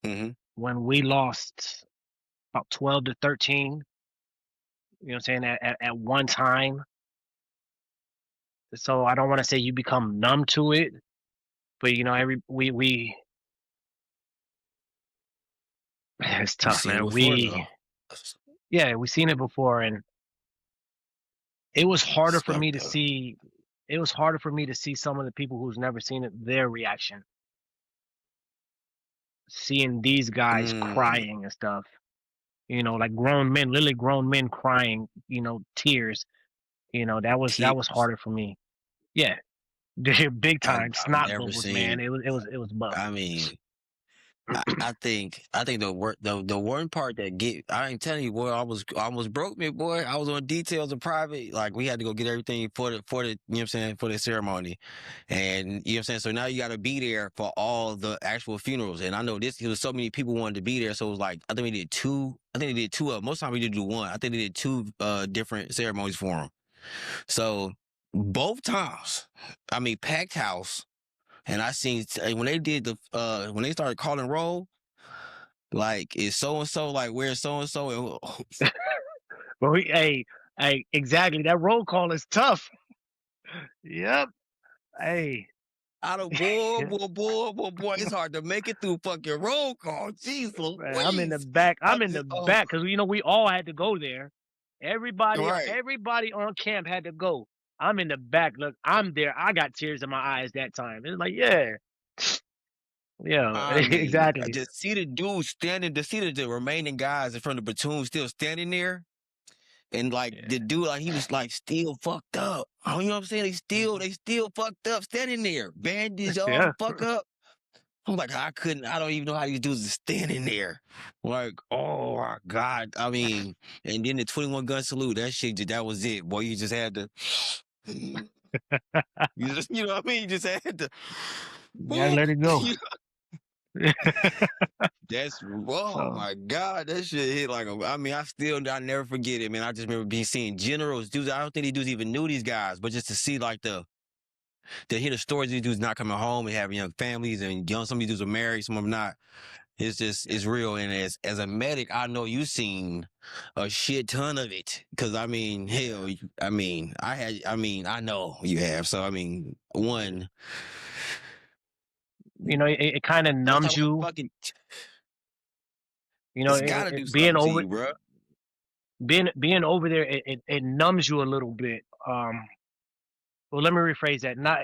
Hmm. when we lost about 12 to 13, what I'm saying, at one time. So I don't want to say you become numb to it, but every we it's You tough, seen it man. before though. We seen it before, and it was harder It's for me fucked to up. see. It was harder for me to see some of the people who's never seen it, their reaction, seeing these guys Mm, crying and stuff. Like grown men, literally grown men crying. Tears. That was tears. harder for me. Yeah, big time I've snot never bubbles, man. seen. It was buff. I mean, I think the one part that get I ain't telling you, boy, I almost broke me, boy. I was on details of private, like we had to go get everything for the you know what I'm saying, for the ceremony. And you know what I'm saying? So now you gotta be there for all the actual funerals. And I know it was so many people wanted to be there. So it was like I think we did two. I think they did two of most time we did do one. I think they did two different ceremonies for them. So both times, I mean packed house. And I seen when they did when they started calling roll, like is so and so, like where's so and so, and But hey, exactly. That roll call is tough. Yep. Hey, out of boy, it's hard to make it through fucking roll call. Jeez man, I'm in the Louise. back. I I'm in the just oh back because we all had to go there. right. Everybody on camp had to go. I'm in the back. Look, I'm there. I got tears in my eyes that time. It's like, yeah, yeah, I mean, I exactly. just see the dude standing, to see the remaining guys in front of the platoon still standing there. And like Yeah. the dude, like he was like still fucked up. Oh, you know what I'm saying? They still fucked up standing there. Bandaged all the Yeah. fuck up. I'm like, I don't even know how these dudes are standing there. Like, oh my God. I mean, and then the 21 gun salute, that was it. Boy, you just had to, you know what I mean? You just had to, You gotta let it go. you oh So my God, that shit hit I mean, I never forget it, man. I just remember seeing generals, dudes. I don't think these dudes even knew these guys, but just to see to hear the stories of these dudes not coming home and having young families and some of these dudes are married, some of them not. It's real. And as a medic, I know you've seen a shit ton of it. Cause I mean, hell, I know you have. So I mean, one, it kind of let's talk numbs about you. fucking. You know, It's got to do being something to over you, bro. being over there, it numbs you a little bit. Well, let me rephrase that. Not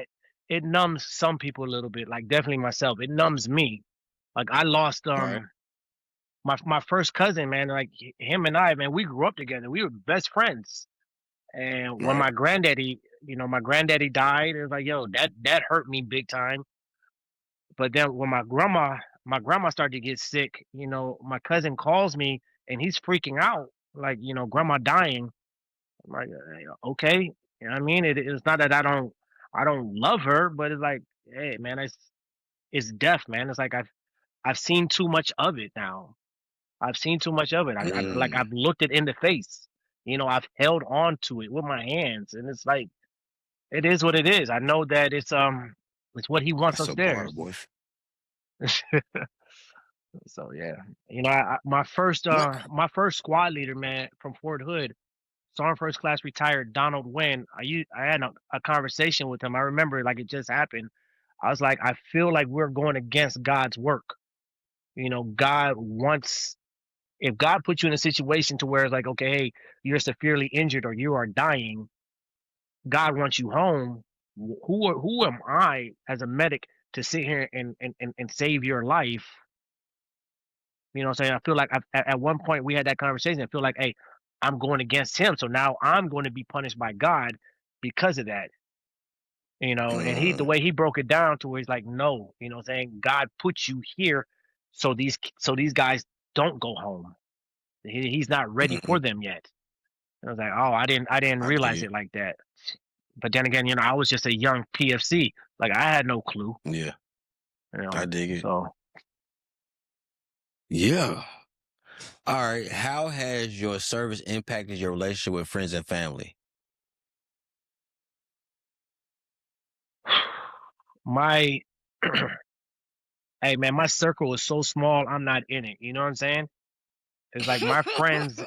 It numbs some people a little bit, like definitely myself. It numbs me. Like I lost Right, my first cousin, man. Like him and I, man, we grew up together. We were best friends. And when right. my granddaddy died, it was like, yo, that hurt me big time. But then when my grandma started to get sick, my cousin calls me and he's freaking out, like, grandma dying. I'm like, okay, you know what I mean? It's not that I don't love her, but it's like, hey, man, it's death, man. It's like I've seen too much of it now. I've seen too much of it. Mm, I've looked it in the face. I've held on to it with my hands, and it's like it is what it is. I know that it's what he wants that's a upstairs. bar, boy. So yeah, my first What? my first squad leader, man, from Fort Hood, Sergeant First Class retired Donald Wynn. I had a conversation with him. I remember like it just happened. I was like, I feel like we're going against God's work. God wants if God puts you in a situation to where it's like, okay, hey, you're severely injured or you are dying, God wants you home. Who am I as a medic to sit here and save your life? What I'm saying? I feel like at one point we had that conversation. I feel like, hey, I'm going against him. So now I'm going to be punished by God because of that. And the Mm, way he broke it down to where he's like, no, what I'm saying, God put you here So these guys don't go home. He's not ready for them yet. And I was like, oh, I didn't I dig realize it. it like that. But then again, I was just a young PFC. Like I had no clue. Yeah, I dig it. So Yeah. All right. How has your service impacted your relationship with friends and family? my hey man, my circle is so small. I'm not in it. You know what I'm saying? It's like my friends,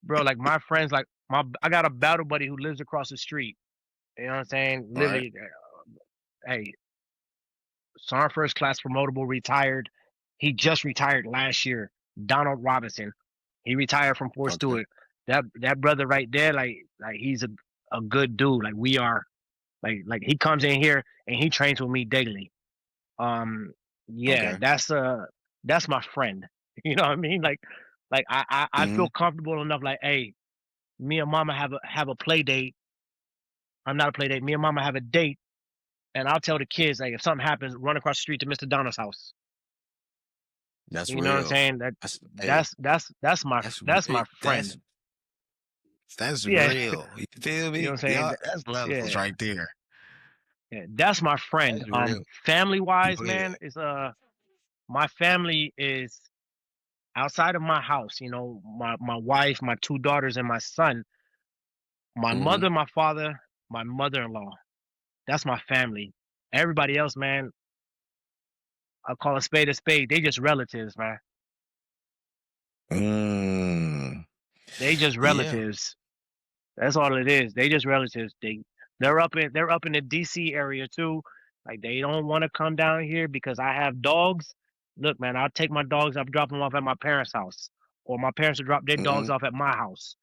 bro. Like my friends, like I got a battle buddy who lives across the street. You know what I'm saying? Right. Literally, hey, Sergeant First Class promotable, retired. He just retired last year. Donald Robinson. He retired from Fort Okay. Stewart. That brother right there, like he's a good dude. Like we are, like he comes in here and he trains with me daily. Yeah, Okay. that's my friend. You know what I mean? Like I Hmm. feel comfortable enough. Like, hey, me and Mama have a play date. I'm not a play date. Me and Mama have a date, and I'll tell the kids like if something happens, run across the street to Mr. Donald's house. That's You know what I'm real. saying? Hey, That's my friend. that's Yeah, real. You feel you know me? what I'm saying? Yeah, that's levels Yeah, right there. yeah, that's my friend. That's real. Family wise, Go ahead. man, is my family is outside of my house. My wife, my two daughters, and my son. My Hmm. mother, my father, my mother-in-law. That's my family. Everybody else, man, I call a spade a spade. They just relatives, man. Mm. They just Yeah. relatives. That's all it is. They just relatives. They're up in the DC area too. Like they don't want to come down here because I have dogs. Look, man, I'll take my dogs, I'll drop them off at my parents' house. Or my parents will drop their Hmm. dogs off at my house.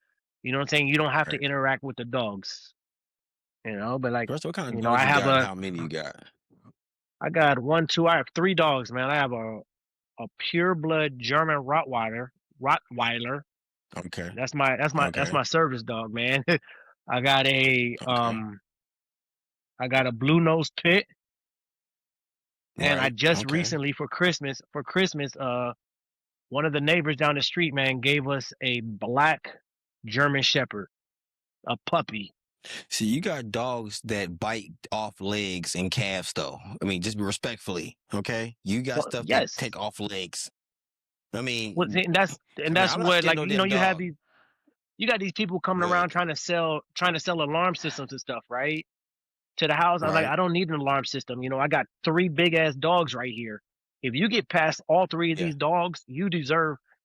You know what I'm saying? You don't have to Right. interact with the dogs. But like, First, what kind of dogs I you have got, and how many you got? I got one, two, I have three dogs, man. I have a pure blood German Rottweiler. Okay. That's Okay. my service dog, man. I got a Okay. blue nose pit, and I Right. just Okay. recently for Christmas, one of the neighbors down the street, man, gave us a black German Shepherd, a puppy. See, you got dogs that bite off legs and calves, though. I mean, just respectfully, okay? You got Well, stuff that take yes. off legs. I Well, mean, see, and I mean, that's I'm not what, scared like, of no damn you have dog. these people coming But around trying to sell alarm systems and stuff, right? To the house. I was like, right, I don't need an alarm system. I got three big ass dogs right here. If you get past all three of yeah. these dogs,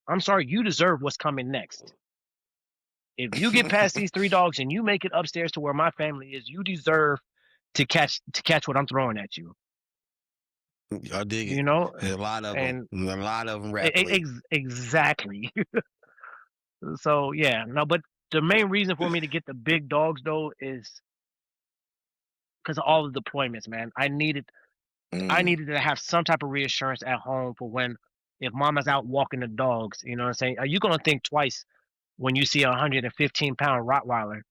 I'm sorry, you deserve what's coming next. If you get past these three dogs and you make it upstairs to where my family is, you deserve to catch what I'm throwing at you. I dig it. You know, There's and a lot of them rapidly. exactly. So yeah, no, but the main reason for me to get the big dogs though is because of all the deployments, man. I Mm, needed to have some type of reassurance at home for when if mama's out walking the dogs, you know what I'm saying? Are you gonna think twice when you see a 115-pound Rottweiler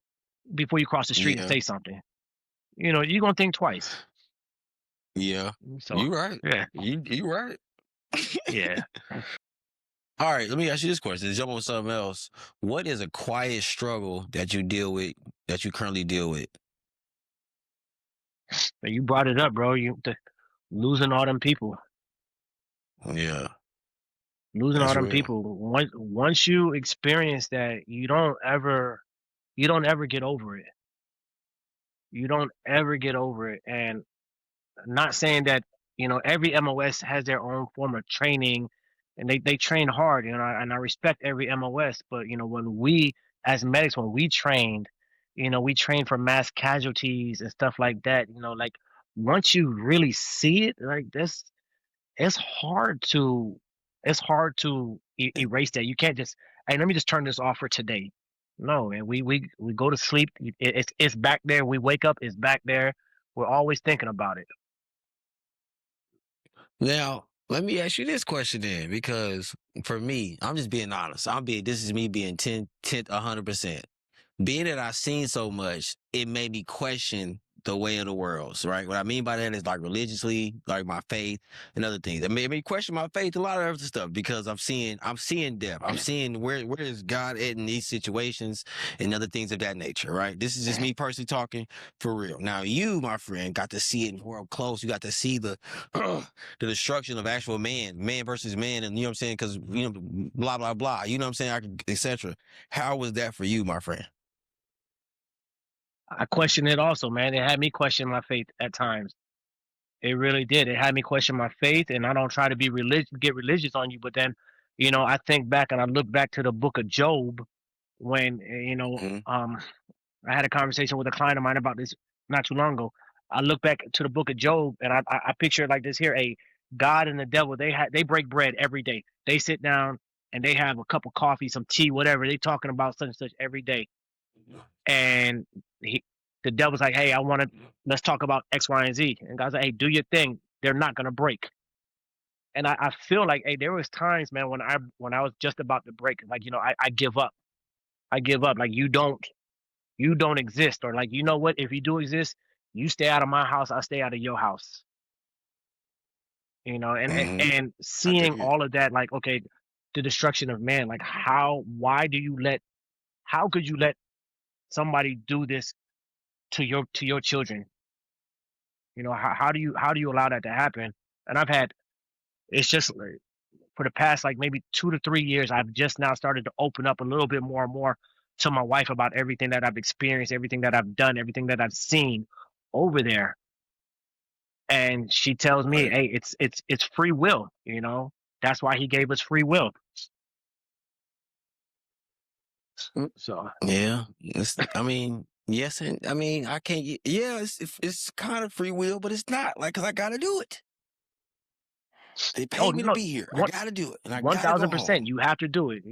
before you cross the street and yeah, say something? You're gonna think twice. yeah. So You right. yeah, You right. yeah. All right, let me ask you this question. To jump on something else. What is a quiet struggle that you deal with, that you currently deal with? You brought it up, bro. Losing all them people. Yeah, Losing all that's them real. people. Once you experience that, you don't ever get over it. You don't ever get over it. And not saying that every MOS has their own form of training, and they train hard. And I respect every MOS. But when we as medics, when we trained for mass casualties and stuff like that. Like once you really see it like this, it's hard to erase that. You can't just, hey, let me just turn this off for today. No, man, we go to sleep. It's back there. We wake up. It's back there. We're always thinking about it. Now, let me ask you this question then, because for me, I'm just being honest. This is me being 100%. Being that I've seen so much, it made me question the way of the world, right? What I mean by that is like religiously, like my faith and other things. I mean question my faith, a lot of other stuff because I'm seeing depth. I'm seeing where is God at in these situations and other things of that nature, right? This is just me personally talking for real. Now you, my friend, got to see it in world close. You got to see the the destruction of actual man versus man, and you know what I'm saying? Because you know, blah blah blah. You know what I'm saying? Etc. How was that for you, my friend? I question it also, man. It had me question my faith at times. It really did. It had me question my faith, and I don't try to be get religious on you, but then, I think back and I look back to the book of Job when, Mm-hmm. I had a conversation with a client of mine about this not too long ago. I look back to the book of Job and I picture it like this here: a God and the devil, they break bread every day. They sit down and they have a cup of coffee, some tea, whatever. They talking about such and such every day. And the devil's like, hey, let's talk about X, Y, and Z. And God's like, hey, do your thing. They're not gonna break. And I feel like, hey, there was times, man, when I was just about to break, like, I give up. I give up. Like you don't exist. Or like, you know what? If you do exist, you stay out of my house, I stay out of your house. Mm-hmm. And I seeing dig it. all of that, like, okay, the destruction of man, like how could you let somebody do this to your children? How do you allow that to happen? And it's just like, for the past like maybe 2 to 3 years, I've just now started to open up a little bit more and more to my wife about everything that I've experienced, everything that I've done, everything that I've seen over there. And she tells me, Right. hey, it's free will, That's why he gave us free will. Mm. So Yeah. I mean, yes, and I mean, I can't. Yeah, it's kind of free will, but it's not like because I got to do it. They oh paid me to no, be here. I one got to do it, and I one got to go thousand home. percent you have to do it.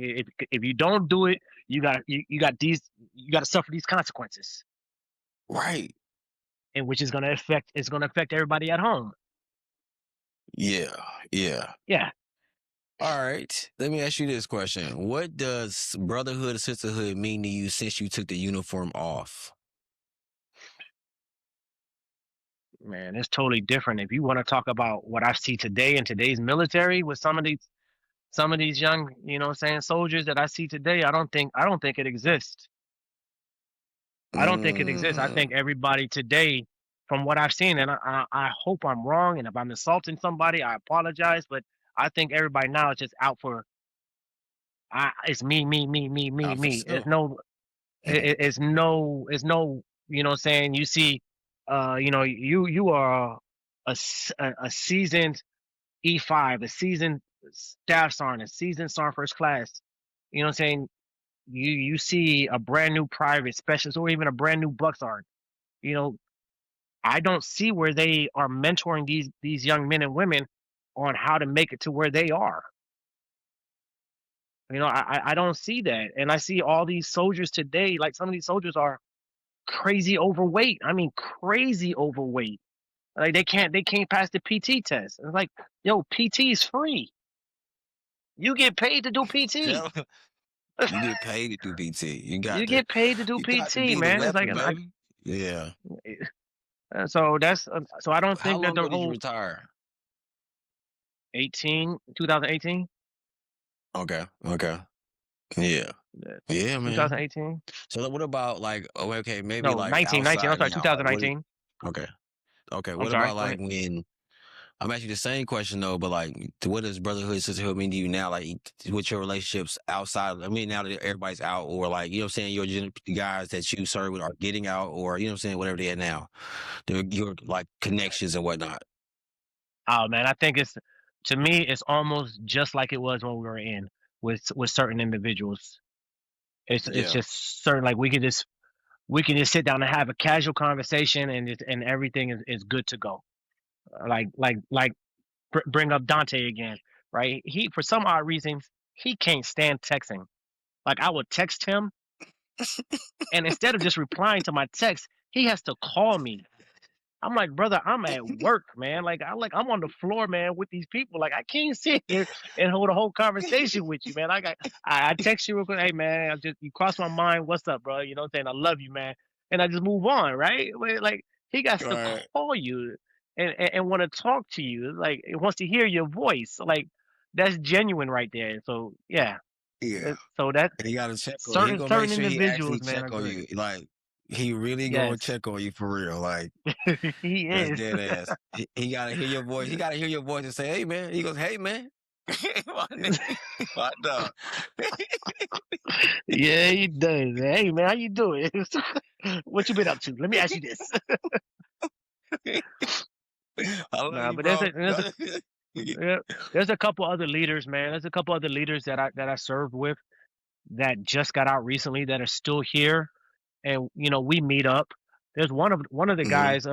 If you don't do it, you got to suffer these consequences, Right. and which is going to affect everybody at home. Yeah. Yeah. Yeah. All right. Let me ask you this question: what does brotherhood or sisterhood mean to you since you took the uniform off? Man, it's totally different. If you want to talk about what I see today in today's military with some of these young, soldiers that I see today, I don't think it exists. I don't think it exists. I Mm, think everybody today, from what I've seen, and I hope I'm wrong, and if I'm insulting somebody, I apologize. But I think everybody now is just out for it's me, me, me, me, me, for me. sure. It's no, saying you see, you are a seasoned E5, a seasoned staff sergeant, a seasoned sergeant first class. You know what I'm saying? You see a brand new private specialist or even a brand new buck sergeant. You know, I don't see where they are mentoring these young men and women on how to make it to where they are. I don't see that, and I see all these soldiers today. Like some of these soldiers are crazy overweight. I mean, crazy overweight. Like they can't pass the PT test. It's like, yo, PT is free. You get paid to do PT. Tell 'em you get paid to do PT. You get paid to do You got to PT, be the man. It's like, weapon, baby. Yeah. so so I don't How think that long the ago did you whole retire? 2018, Okay. Okay. Yeah. Yeah, man. 2018. So what about like, oh, okay, maybe No, like 19. I'm outside sorry, now, like what? 2019. Okay. Okay. I'm What sorry. about Go like ahead. when I'm asking you the same question though, but like, what does brotherhood, sisterhood mean to you now? Like, with your relationships outside? I mean, now that everybody's out, or like, you know, what I'm saying the guys that you serve with are getting out, or you know, what I'm saying whatever they are now, your like connections and whatnot. Oh man, I think to me it's almost just like it was when we were in with certain individuals. It's Yeah. just certain, like we can just sit down and have a casual conversation and everything is good to go. Bring up Dante again, right? He for some odd reason he can't stand texting. Like I would text him, and instead of just replying to my text, he has to call me. I'm like, brother, I'm at work, man. I'm on the floor, man, with these people. Like I can't sit here and hold a whole conversation with you, man. I text you real quick, hey man, you crossed my mind. What's up, bro? You know what I'm saying? I love you, man. And I just move on, right? Like He got to Right. call you and want to talk to you. Like it wants to hear your voice. Like that's genuine right there. So yeah. Yeah. So that And he gotta check on you. He certain gonna make certain sure he actually individuals, man, check are on good. you. Like he really gonna Yes, check on you for real. Like he that's is. dead ass. He gotta hear your voice. He gotta hear your voice and say, "Hey man." He goes, "Hey man." my nigga, my dog. Yeah, he does. Hey man, how you doing? What you been up to? Let me ask you this. I love Nah, you, but bro. yeah, there's a couple other leaders, man. There's a couple other leaders that I served with that just got out recently that are still here, and we meet up. There's one of the Mhm. guys.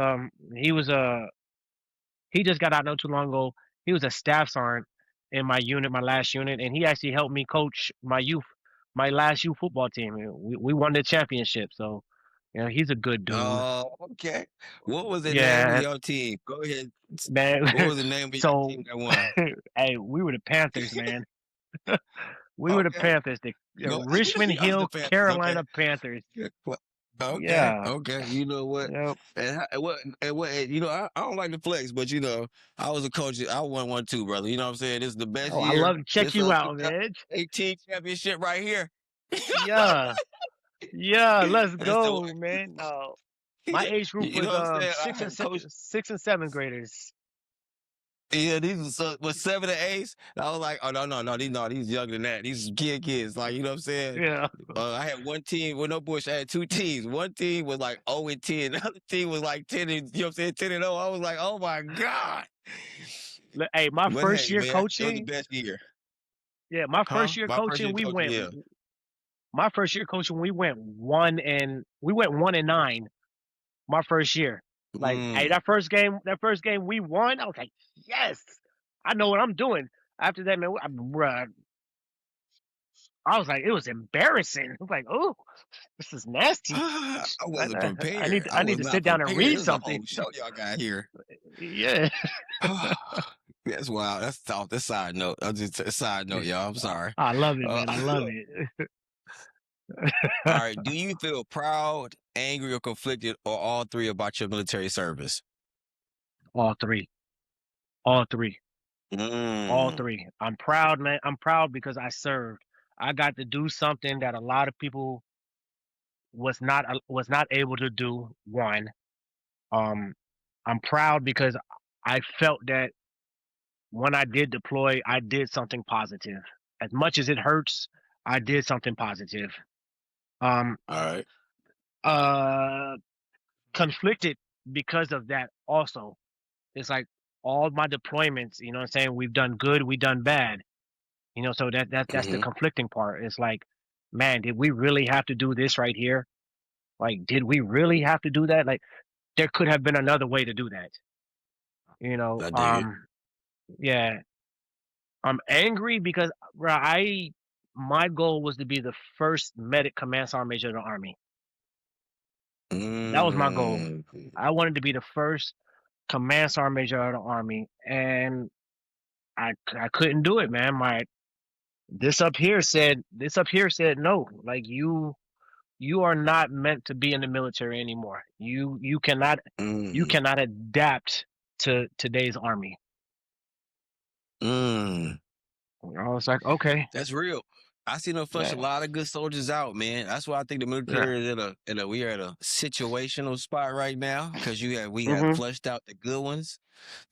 He just got out not too long ago. He was a staff sergeant in my unit, my last unit, and he actually helped me coach my last youth football team. We won the championship, so he's a good dude. Oh, okay. What was the name of Yeah, your team? Go ahead. man. What was the name of your So, team that won? hey, we were the Panthers, man. We were the Okay. Panthers, the Go. Richmond Y'all the Hill, Panthers. Okay. Carolina Panthers. Yeah, okay. Yeah, Okay. You know what? yep. And you know, I don't like the flex, but you know, I was a coach. I won one too, brother. You know what I'm saying? This is the best Oh, I year. love to check This you out, man. 2018 championship right here. Yeah, yeah. Let's That's the go, man. My age group you know was what I'm saying? I six and had coach. 7th graders. Yeah, these are was 7 and 8. I was like, oh these younger than that. These kids. Like, you know what I'm saying? Yeah. I had one team with no bush. I had two teams. One team was like 0-10. The other team was like 10 and you know what I'm saying, 10-0. I was like, oh my God. Hey, my But first hey, year man, it was the coaching. best year. Yeah, my Huh? first year My first coaching, year we coaching, went. yeah. My first year coaching, we went 1-9. My first year, like, hey, Mm. that first game we won. I was like, yes, I know what I'm doing. After that, man, bruh, I was like, it was embarrassing. I was like, oh, this is nasty. I I, wasn't I, I prepared. need I I was need to not sit down and prepared. read This is a something. whole show y'all got here. Yeah. That's wild. That's off the side note. I'll just a side note, y'all. I'm sorry. I love it, Uh, man. I love it. all right. Do you feel proud, angry, or conflicted, or all three about your military service? All three. All three. All Mm, three. I'm proud, man. I'm proud because I served. I got to do something that a lot of people was not able to do. One, um, I'm proud because I felt that when I did deploy, I did something positive. As much as it hurts, I did something positive. Um, all right. uh, conflicted because of that. Also, it's like all my deployments. You know what I'm saying? We've done good, we've done bad. So that's the Mm-hmm. conflicting part. It's like, man, did we really have to do this right here? Like, did we really have to do that? Like, there could have been another way to do that. You know, I dig it. um, yeah, I'm angry because bro, my goal was to be the first medic command sergeant major of the army. That was my goal. Mm, I wanted to be the first command sergeant major of the army, and I couldn't do it, man. This up here said no. Like you are not meant to be in the military anymore. You mm, cannot adapt to today's army. mm. I was like, okay, That's real. I seen them flush a yeah, lot of good soldiers out, man. That's why I think the yeah, military is we are at a situational spot right now because we have hmm flushed out the good ones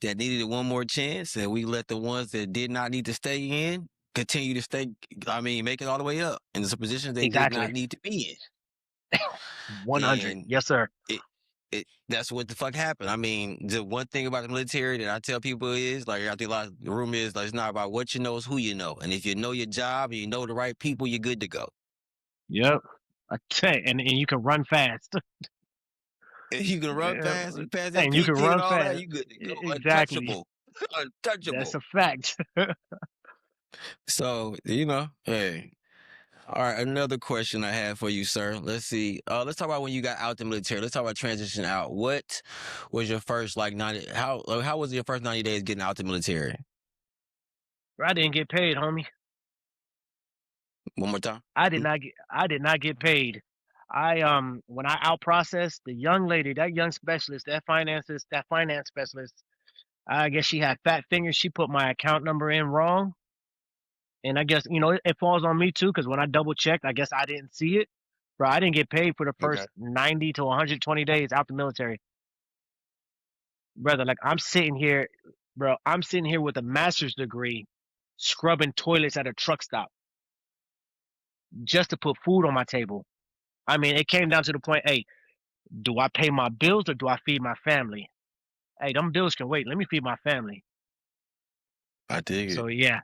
that needed one more chance, and we let the ones that did not need to stay in continue to stay. I mean, make it all the way up in some positions they did not exactly, need to be 100, in, and yes, sir. that's what the fuck happened. I mean, the one thing about the military that I tell people is like I think a lot of the room is like it's not about what you know, it's who you know, and if you know your job and you know the right people, you're good to go. Yep. I tell you, and you can run fast. If you can run Yeah, fast and pass that and you can PT and run all that, fast. you good to go. Exactly. Untouchable. That's Untouchable. a fact. So, hey. All right, another question I have for you, sir. Let's see. Let's talk about when you got out the military. Let's talk about transition out. What was your first 90 how was your first 90 days getting out the military? I didn't get paid, homie. One more time. I did not get paid. when I out processed the young lady, that young specialist, that finance specialist, I guess she had fat fingers. She put my account number in wrong. And I guess, it falls on me too, because when I double checked, I guess I didn't see it. Bro, I didn't get paid for the Okay. first 90 to 120 days out the military. Brother, like I'm sitting here with a master's degree scrubbing toilets at a truck stop just to put food on my table. I mean, it came down to the point, hey, do I pay my bills or do I feed my family? Hey, them bills can wait. Let me feed my family. I dig So it. yeah.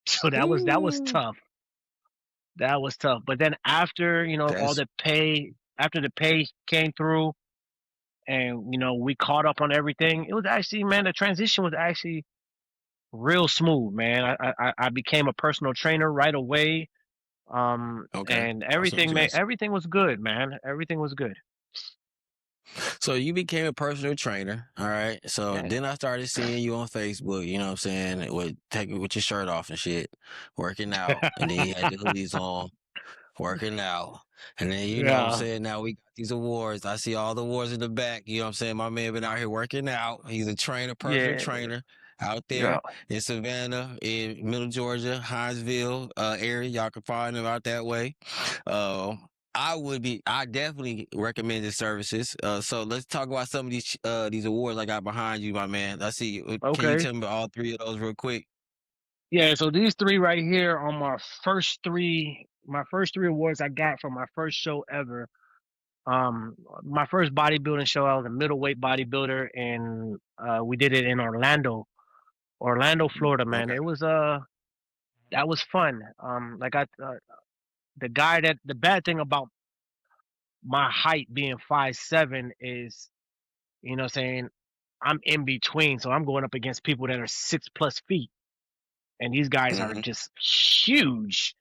So that was Ooh, tough. That was tough. But then after, all that's the pay, after the pay came through and, we caught up on everything, it was actually, man, the transition was actually real smooth, man. I became a personal trainer right away. okay. And everything, man, Congratulations. everything was good, man. Everything was good. So you became a personal trainer, all right? So Yeah. then I started seeing you on Facebook, you know what I'm saying, with your shirt off and shit, working out, and then you had the hoodies on, working out. And then, you know what I'm Yeah. saying, now we got these awards. I see all the awards in the back. You know what I'm saying? My man been out here working out. He's a trainer, personal Yeah. trainer out Yeah. there in Savannah, in Middle Georgia, Hinesville area. Y'all can find him out that way. Uh, I definitely recommend his services. So let's talk about some of these awards I got behind you, my man. I see. Can you Okay. tell me about all three of those real quick? Yeah, so these three right here are my first three awards I got from my first show ever. My first bodybuilding show, I was a middleweight bodybuilder, and we did it in Orlando, Florida, man. Okay. It was that was fun. Like the bad thing about my height being 5'7" is, what I'm saying, I'm in between, so I'm going up against people that are 6+ feet, and these guys are Mm-hmm. just huge.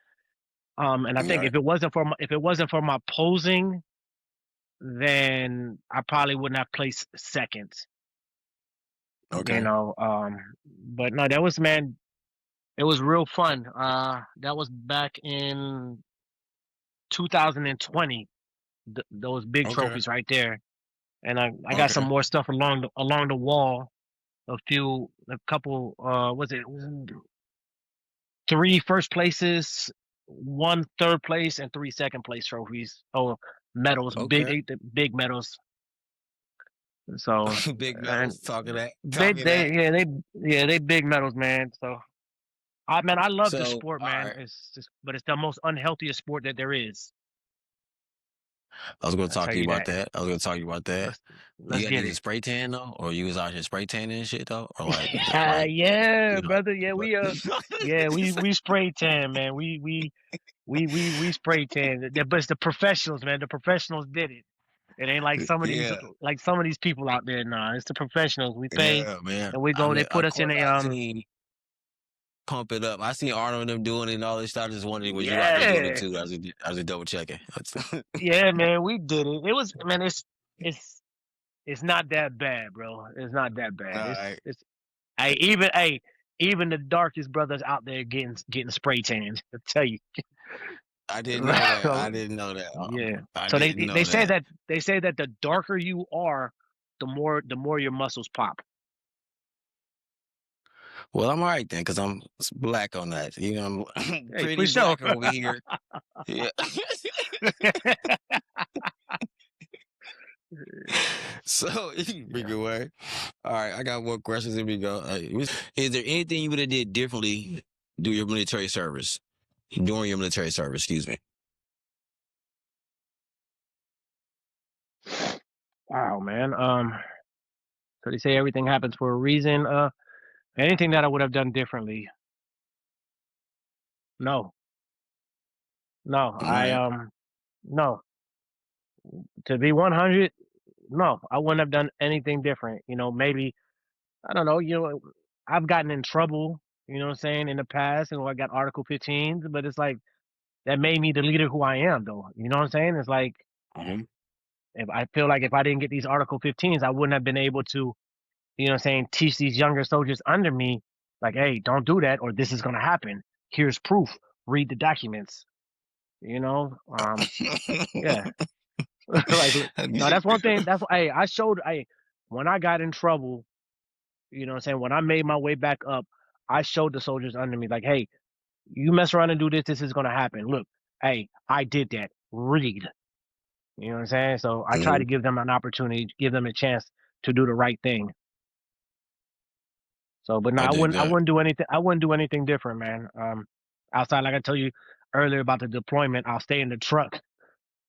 And I All think right. if it wasn't for my posing, then I probably wouldn't have placed second. You Okay. know, but no, that was, man, it was real fun. That was back in 2020. Those big Okay. trophies right there, and I got some Okay. more stuff along the wall. A couple. Was it three first places, one third place, and three second place trophies? Oh, medals, Okay. big medals. So, Big and medals. Talking that. they Talking they that. yeah they big medals, man. So I love the So, sport, all man. right. But it's the most unhealthiest sport that there is. I was going to I'll talk tell to you you about that. that. I was going to talk to you about that. Let's let's You got get did the it. spray tan though, or you was out here spray tanning and shit though, or like just like Yeah, you know. brother. Yeah, we spray tan, man. We spray tan. But it's the professionals, man. The professionals did it. It ain't Yeah, like some of these people out there. Nah, it's the professionals. We pay yeah, man. and we I go. They mean, put of us in course, a I seen pump it up. I seen Arnold and them doing it and all this stuff. I just wondering, was you out there doing it yeah, too? I was double checking. yeah, man. We did it. It was, man. It's it's not that bad, bro. It's not that All bad. right. Even the darkest brothers out there getting spray tanned. I tell you. I didn't know that. I So, didn't know that. yeah. I So they didn't they know say that. that they say that the darker you are, the more your muscles pop. Well, I'm all right then, cause I'm black on that. You know, I'm Hey, pretty for sure. black over here. Yeah. So you bring Yeah. it away. All right, I got more questions. Here we go. Is there anything you would have did differently during your military service? During your military service, excuse me. Wow, man. So they say everything happens for a reason. Anything that I would have done differently? No, no. All right. No. To be 100, no, I wouldn't have done anything different. Maybe I don't know. I've gotten in trouble. What I'm saying, in the past, and I got Article 15s, but it's like that made me the leader who I am, though. You know what I'm saying? It's like, Mhm. if I feel like if I didn't get these Article 15s, I wouldn't have been able to, what I'm saying, teach these younger soldiers under me, like, hey, don't do that, or this is gonna happen. Here's proof. Read the documents. You know, yeah. Like, no, that's one thing. That's hey, I showed. Hey, when I got in trouble, you know what I'm saying. When I made my way back up, I showed the soldiers under me, like, hey, you mess around and do this, this is gonna happen. Look, hey, I did that. Read. You know what I'm saying? So I try to Mhm. give them an opportunity, give them a chance to do the right thing. So, but no, I dig I that. wouldn't do anything. I wouldn't do anything different, man. Outside, like I told you earlier about the deployment, I'll stay in the truck.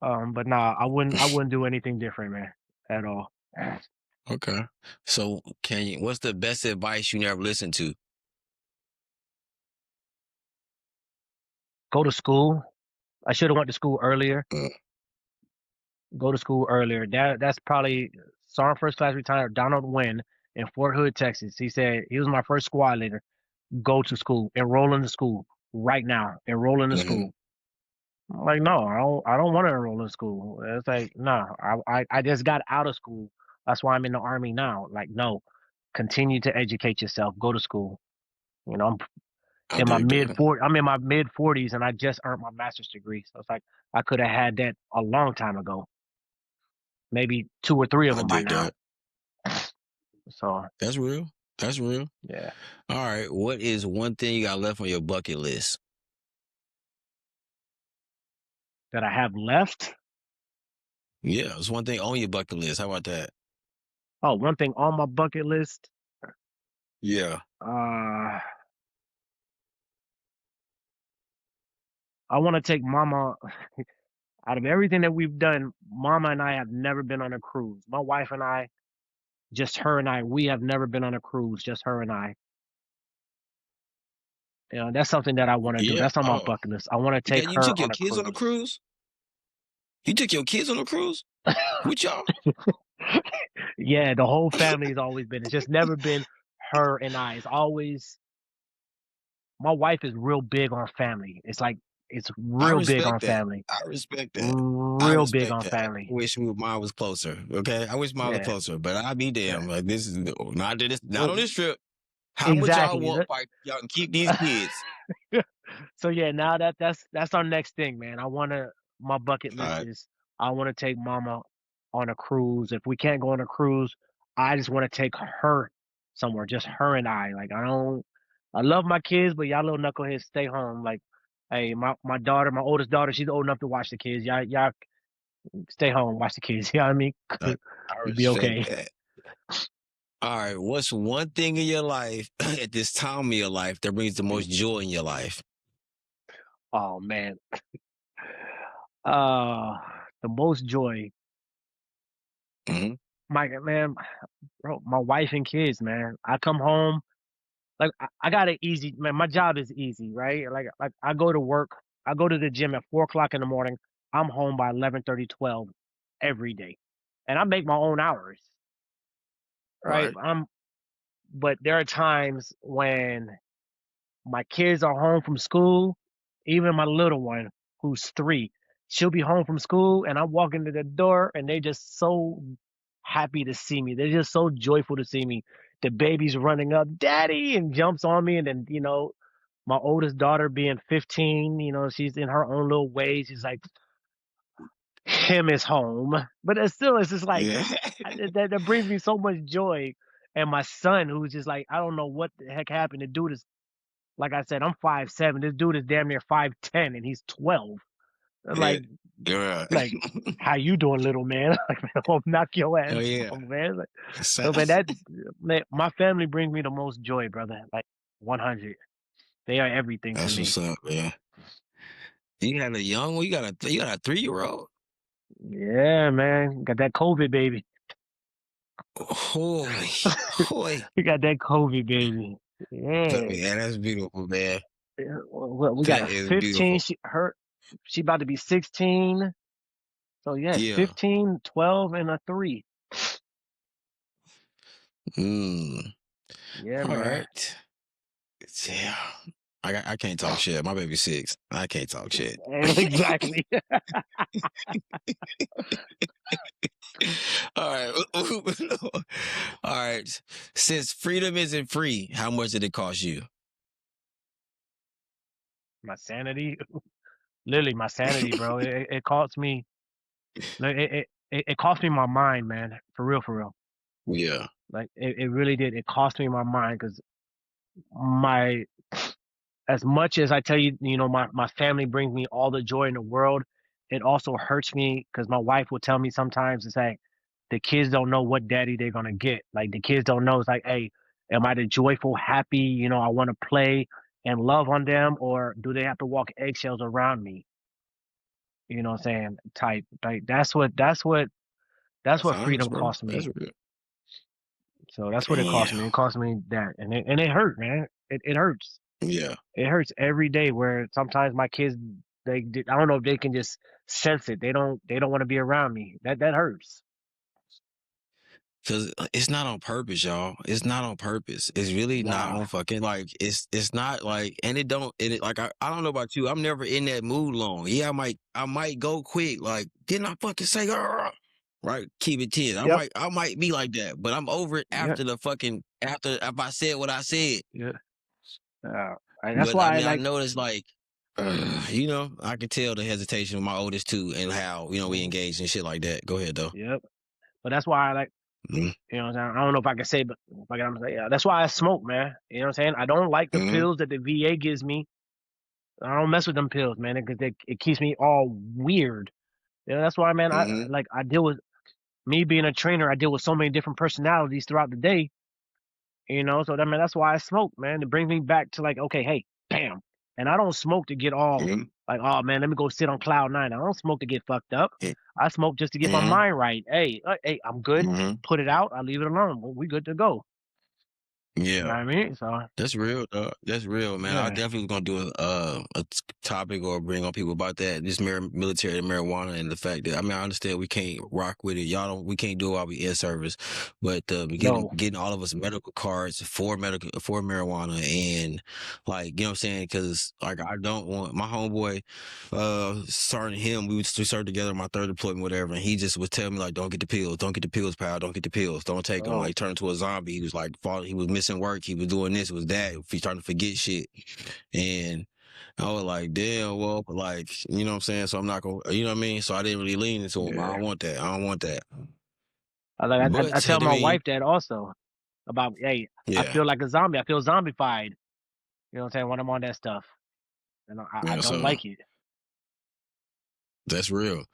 But nah, I wouldn't do anything different, man, at all. Okay. So what's the best advice you never listened to? Go to school. I should have went to school earlier. Mm, Go to school earlier. That's probably Sergeant First Class Retired Donald Wynn in Fort Hood, Texas. He said he was my first squad leader. Go to school. Enroll in the school right now. Enroll in the mhm. school. I'm like, no, I don't want to enroll in school. It's like, no, I just got out of school. That's why I'm in the army now. Like, no, continue to educate yourself. Go to school. You know, I dig that. I'm in my mid 40s and I just earned my master's degree. So it's like I could have had that a long time ago. Maybe two or three of I them by dig now. that. So That's real. That's real. yeah, All right. What is one thing you got left on your bucket list? that I have left. Yeah, it's one thing on your bucket list. How about that? Oh, one thing on my bucket list. Yeah. Uh, I want to take Mama. Out of everything that we've done, Mama and I have never been on a cruise. My wife and I, just her and I, we have never been on a cruise. Just her and I. You know, that's something that I want to do. Yeah. That's on my Oh, bucket list. I want to take you her took your on a kids on a cruise. cruise? You took your kids on a cruise with y'all? Yeah, the whole family's always been. It's just never been her and I. It's always my wife is real big on family. It's like it's I real big on respect that. family. I respect that. I Real big respect on that. I family. wish mine was closer. Okay, I wish mine was Yeah, closer, but I be yeah. damn. Like this is not Well, on this trip. How much y'all exactly. want? Like y'all can keep these kids. So yeah, now that's our next thing, man. My bucket All list right. is I want to take Mama on a cruise. If we can't go on a cruise, I just want to take her somewhere, just her and I. Like I love my kids, but y'all little knuckleheads stay home. Like, hey, my daughter, my oldest daughter, she's old enough to watch the kids. Y'all stay home, watch the kids. You know what I mean? I You'll be respect okay. that. All right. What's one thing in your life at this time of your life that brings the most joy in your life? Oh man. Uh the most joy. Hmm. My man, bro, my wife and kids, man. I come home, like I got it easy, man. My job is easy, right? Like I go to work, I go to the gym at 4 o'clock in the morning. I'm home by 11:30, 12 every day. And I make my own hours, right? Right. But there are times when my kids are home from school, even my little one, who's 3, she'll be home from school, and I walk into the door, and they just so happy to see me. They're just so joyful to see me. The baby's running up, "Daddy," and jumps on me, and then my oldest daughter, being 15, she's in her own little way. She's like, "Him is home," but it's just like Yeah. that brings me so much joy. And my son, who's just like, I don't know what the heck happened. The dude is, like I said, I'm 5'7". This dude is damn near 5'10", and he's 12. I'm Yeah. like, Yeah. how you doing, little man? Like, man, I'll knock your Oh ass yeah. off, man. Like, So- so, man, my family brings me the most joy, brother. Like 100. They are everything to That's me. what's up, man. You had a young one. You got a 3-year-old. Yeah, man. Got that COVID baby. Holy, holy. We got that COVID baby. Yeah. Yeah, that's beautiful, man. Yeah, well, we got That a is 15. beautiful. She about to be 16. So yeah, Yeah. 15, 12, and a 3. Mm. Yeah, All man. right. Yeah. I can't talk shit. My baby's 6. I can't talk shit. Exactly. All right. All right. Since freedom isn't free, how much did it cost you? My sanity. literally my sanity, bro. It cost me, like it cost me my mind, man. For real, for real. Yeah. Like it really did. It cost me my mind because my as much as I tell you, my family brings me all the joy in the world, it also hurts me because my wife will tell me sometimes, it's like the kids don't know what daddy they're gonna get. Like the kids don't know. It's like, hey, am I the joyful, happy, I want to play and love on them, or do they have to walk eggshells around me? You know what I'm saying? Type. Like that's That's what honest, freedom bro. cost That's me. real. So that's what it cost me. Damn. It cost me that, and it hurt, man. It hurts. Yeah. It hurts every day. Where sometimes my kids, I don't know if they can just sense it. They don't want to be around me. That hurts. Cause it's not on purpose, y'all. It's not on purpose. It's really not Nah. on fucking like it's not like and it like I don't know about you. I'm never in that mood long. Yeah, I might go quick. Like, didn't I fucking say "Arr!" Right? Keep it 10. I Yep. might I might be like that, but I'm over it Yeah. after if I said what I said. Yeah. That's But I why I mean I like. noticed like I can tell the hesitation of my oldest too and how, we Mhm. engage and shit like that. Go ahead though. Yep. But that's why I like. Mm-hmm. What I'm saying? I don't know if I can say, but if I can say, yeah. That's why I smoke, man. You know what I'm saying? I don't like the Mm-hmm. pills that the VA gives me. I don't mess with them pills, man, because it keeps me all weird. That's why, man. Mm-hmm. I deal with me being a trainer. I deal with so many different personalities throughout the day. So that's why I smoke, man. It brings me back to like, okay, hey, bam. And I don't smoke to get all Mm-hmm. like, oh man, let me go sit on cloud nine. I don't smoke to get fucked up. I smoke just to get my Mm-hmm. mind right. Hey, I'm good. Mm-hmm. Put it out. I leave it alone. We good to go. You know Yeah. what I mean? So That's real, dog. That's real, man. I yeah, definitely was gonna do a topic or bring on people about that. This military marijuana and the fact that I understand we can't rock with it. We can't do it while we in service, but getting no, getting all of us medical cards for marijuana and like what I'm saying because like I don't want my homeboy starting him. We started together my third deployment, whatever, and he just would tell me like, "Don't get the pills, don't get the pills, pal, don't get the pills, don't take them." oh, Like turned into a zombie. He was like, he was missing work. He was doing this, was that. He's starting to forget shit, and I was like, damn, well, like what I'm saying. So I'm not gonna, you know what I mean. So I didn't really lean into him. I yeah. don't want that. I don't want that. I But I tell my mean, wife that also about, hey, I yeah, feel like a zombie. I feel zombified. You know what I'm saying when I'm on that stuff, and I yeah. don't So like it. that's real.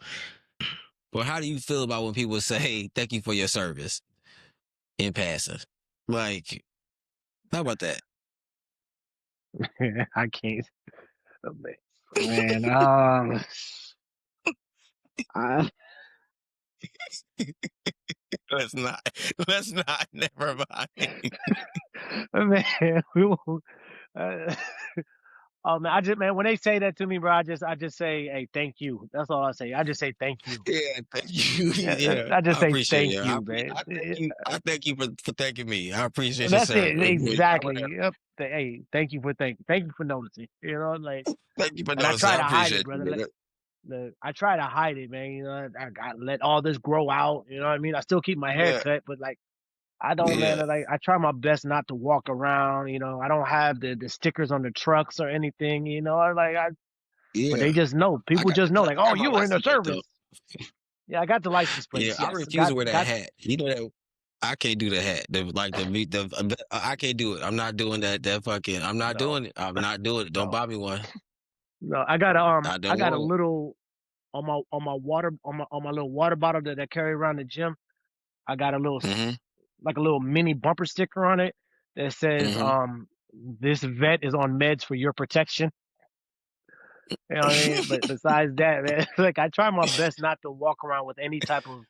But how do you feel about when people say thank you for your service in passing? Like, how about that? I can't, man. I, Let's not. Let's not. Never mind. man, we won't. Uh, oh man, man, when they say that to me, bro, I just say, hey, thank you. That's all I say. I just say thank you. Yeah, thank you. Yeah, Yeah, I just I say appreciate thank you. you, man. I thank you. I thank you for thanking me. I appreciate your That's it, service. exactly. Yep. Hey, thank you for noticing. Like, Thank you for and I noticing. try I to hide it, appreciate you, brother. man. I try to hide it, man. I let all this grow out. You know what I mean? I still keep my hair Yeah, cut, but like, I don't, man. yeah, Like, I try my best not to walk around. I don't have the stickers on the trucks or anything. But they yeah. just know. People just know, like, I oh, got my you were in the license plate service. though. Yeah, I got the license Yeah, plates. I Yes, refuse to wear that got. hat. You know that I can't do the hat. I can't do it. I'm not doing that. That fucking. I'm not No, doing it. I'm not doing it. Don't no, buy me one. no. I I don't got a want little on my water on my little water bottle that I carry around the gym. I got a little it. Mm-hmm. like a little mini bumper sticker on it that says Mm-hmm. this vet is on meds for your protection. You know what I mean? But besides that, man, like I try my best not to walk around with any type of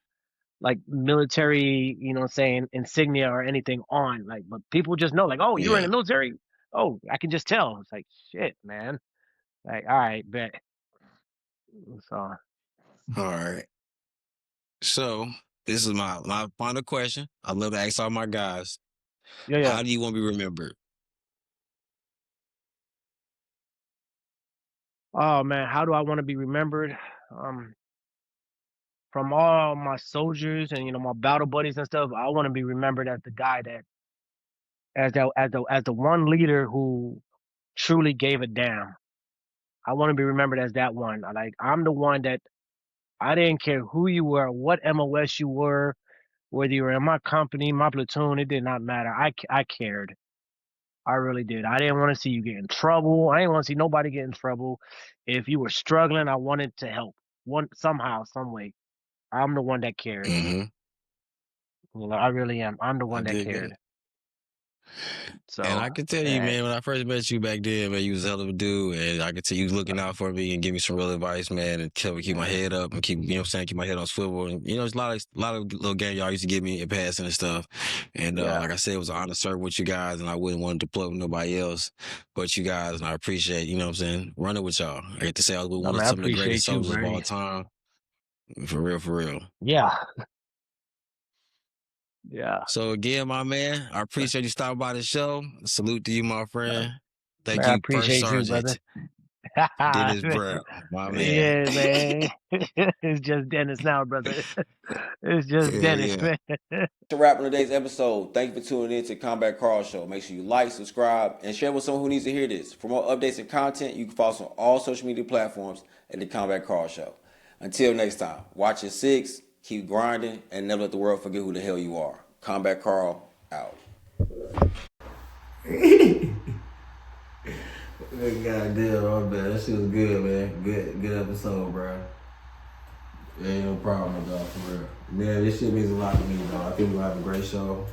like military, saying insignia or anything on. Like, but people just know, like, oh, you were in Yeah. the military. Oh, I can just tell. It's like shit, man. Like, all right, bet. So All right. So this is my final question. I love to ask all my guys. yeah, yeah. How do you want to be remembered? Oh man, how do I want to be remembered? Um, from all my soldiers and my battle buddies and stuff, I want to be remembered as the guy that as the one leader who truly gave a damn. I want to be remembered as that one. Like I'm the one that I didn't care who you were, what MOS you were, whether you were in my company, my platoon, it did not matter. I cared. I really did. I didn't want to see you get in trouble. I didn't want to see nobody get in trouble. If you were struggling, I wanted to help. Somehow, some way. I'm the one that cared. Mm-hmm. I really am. I'm the I one that dig cared. it. And So, I can tell you, man, when I first met you back then, man, you was a hell of a dude. And I could tell you was looking out for me and give me some real advice, man, and tell me keep my head up and keep, you know what I'm saying, keep my head on swivel. And, you know, there's a lot of little game y'all used to give me in passing and stuff. And yeah. like I said, it was an honor to serve with you guys, and I wouldn't want to deploy with nobody else but you guys. And I appreciate, you know what I'm saying, running with y'all. I get to say I was with I one mean, of I some of the greatest appreciate you, soldiers of all Bernie. time. For real, for real. Yeah. Yeah. So again, my man, I appreciate you stopping by the show. Salute to you, my friend. Thank Man, I you, First appreciate you, brother. Sergeant Dennis Brown, my man. Yeah, man. It's just Dennis now, brother. It's just Yeah, Dennis, yeah. man. To wrap on today's episode, thank you for tuning in to Combat Carl Show. Make sure you like, subscribe, and share with someone who needs to hear this. For more updates and content, you can follow us on all social media platforms at the Combat Carl Show. Until next time, watch your six, keep grinding, and never let the world forget who the hell you are. Combat Carl out. Goddamn, my bad. That shit was good, man. Good episode, bro. Ain't no problem, dog, for real. Man, this shit means a lot to me, dog. I think we'll have a great show.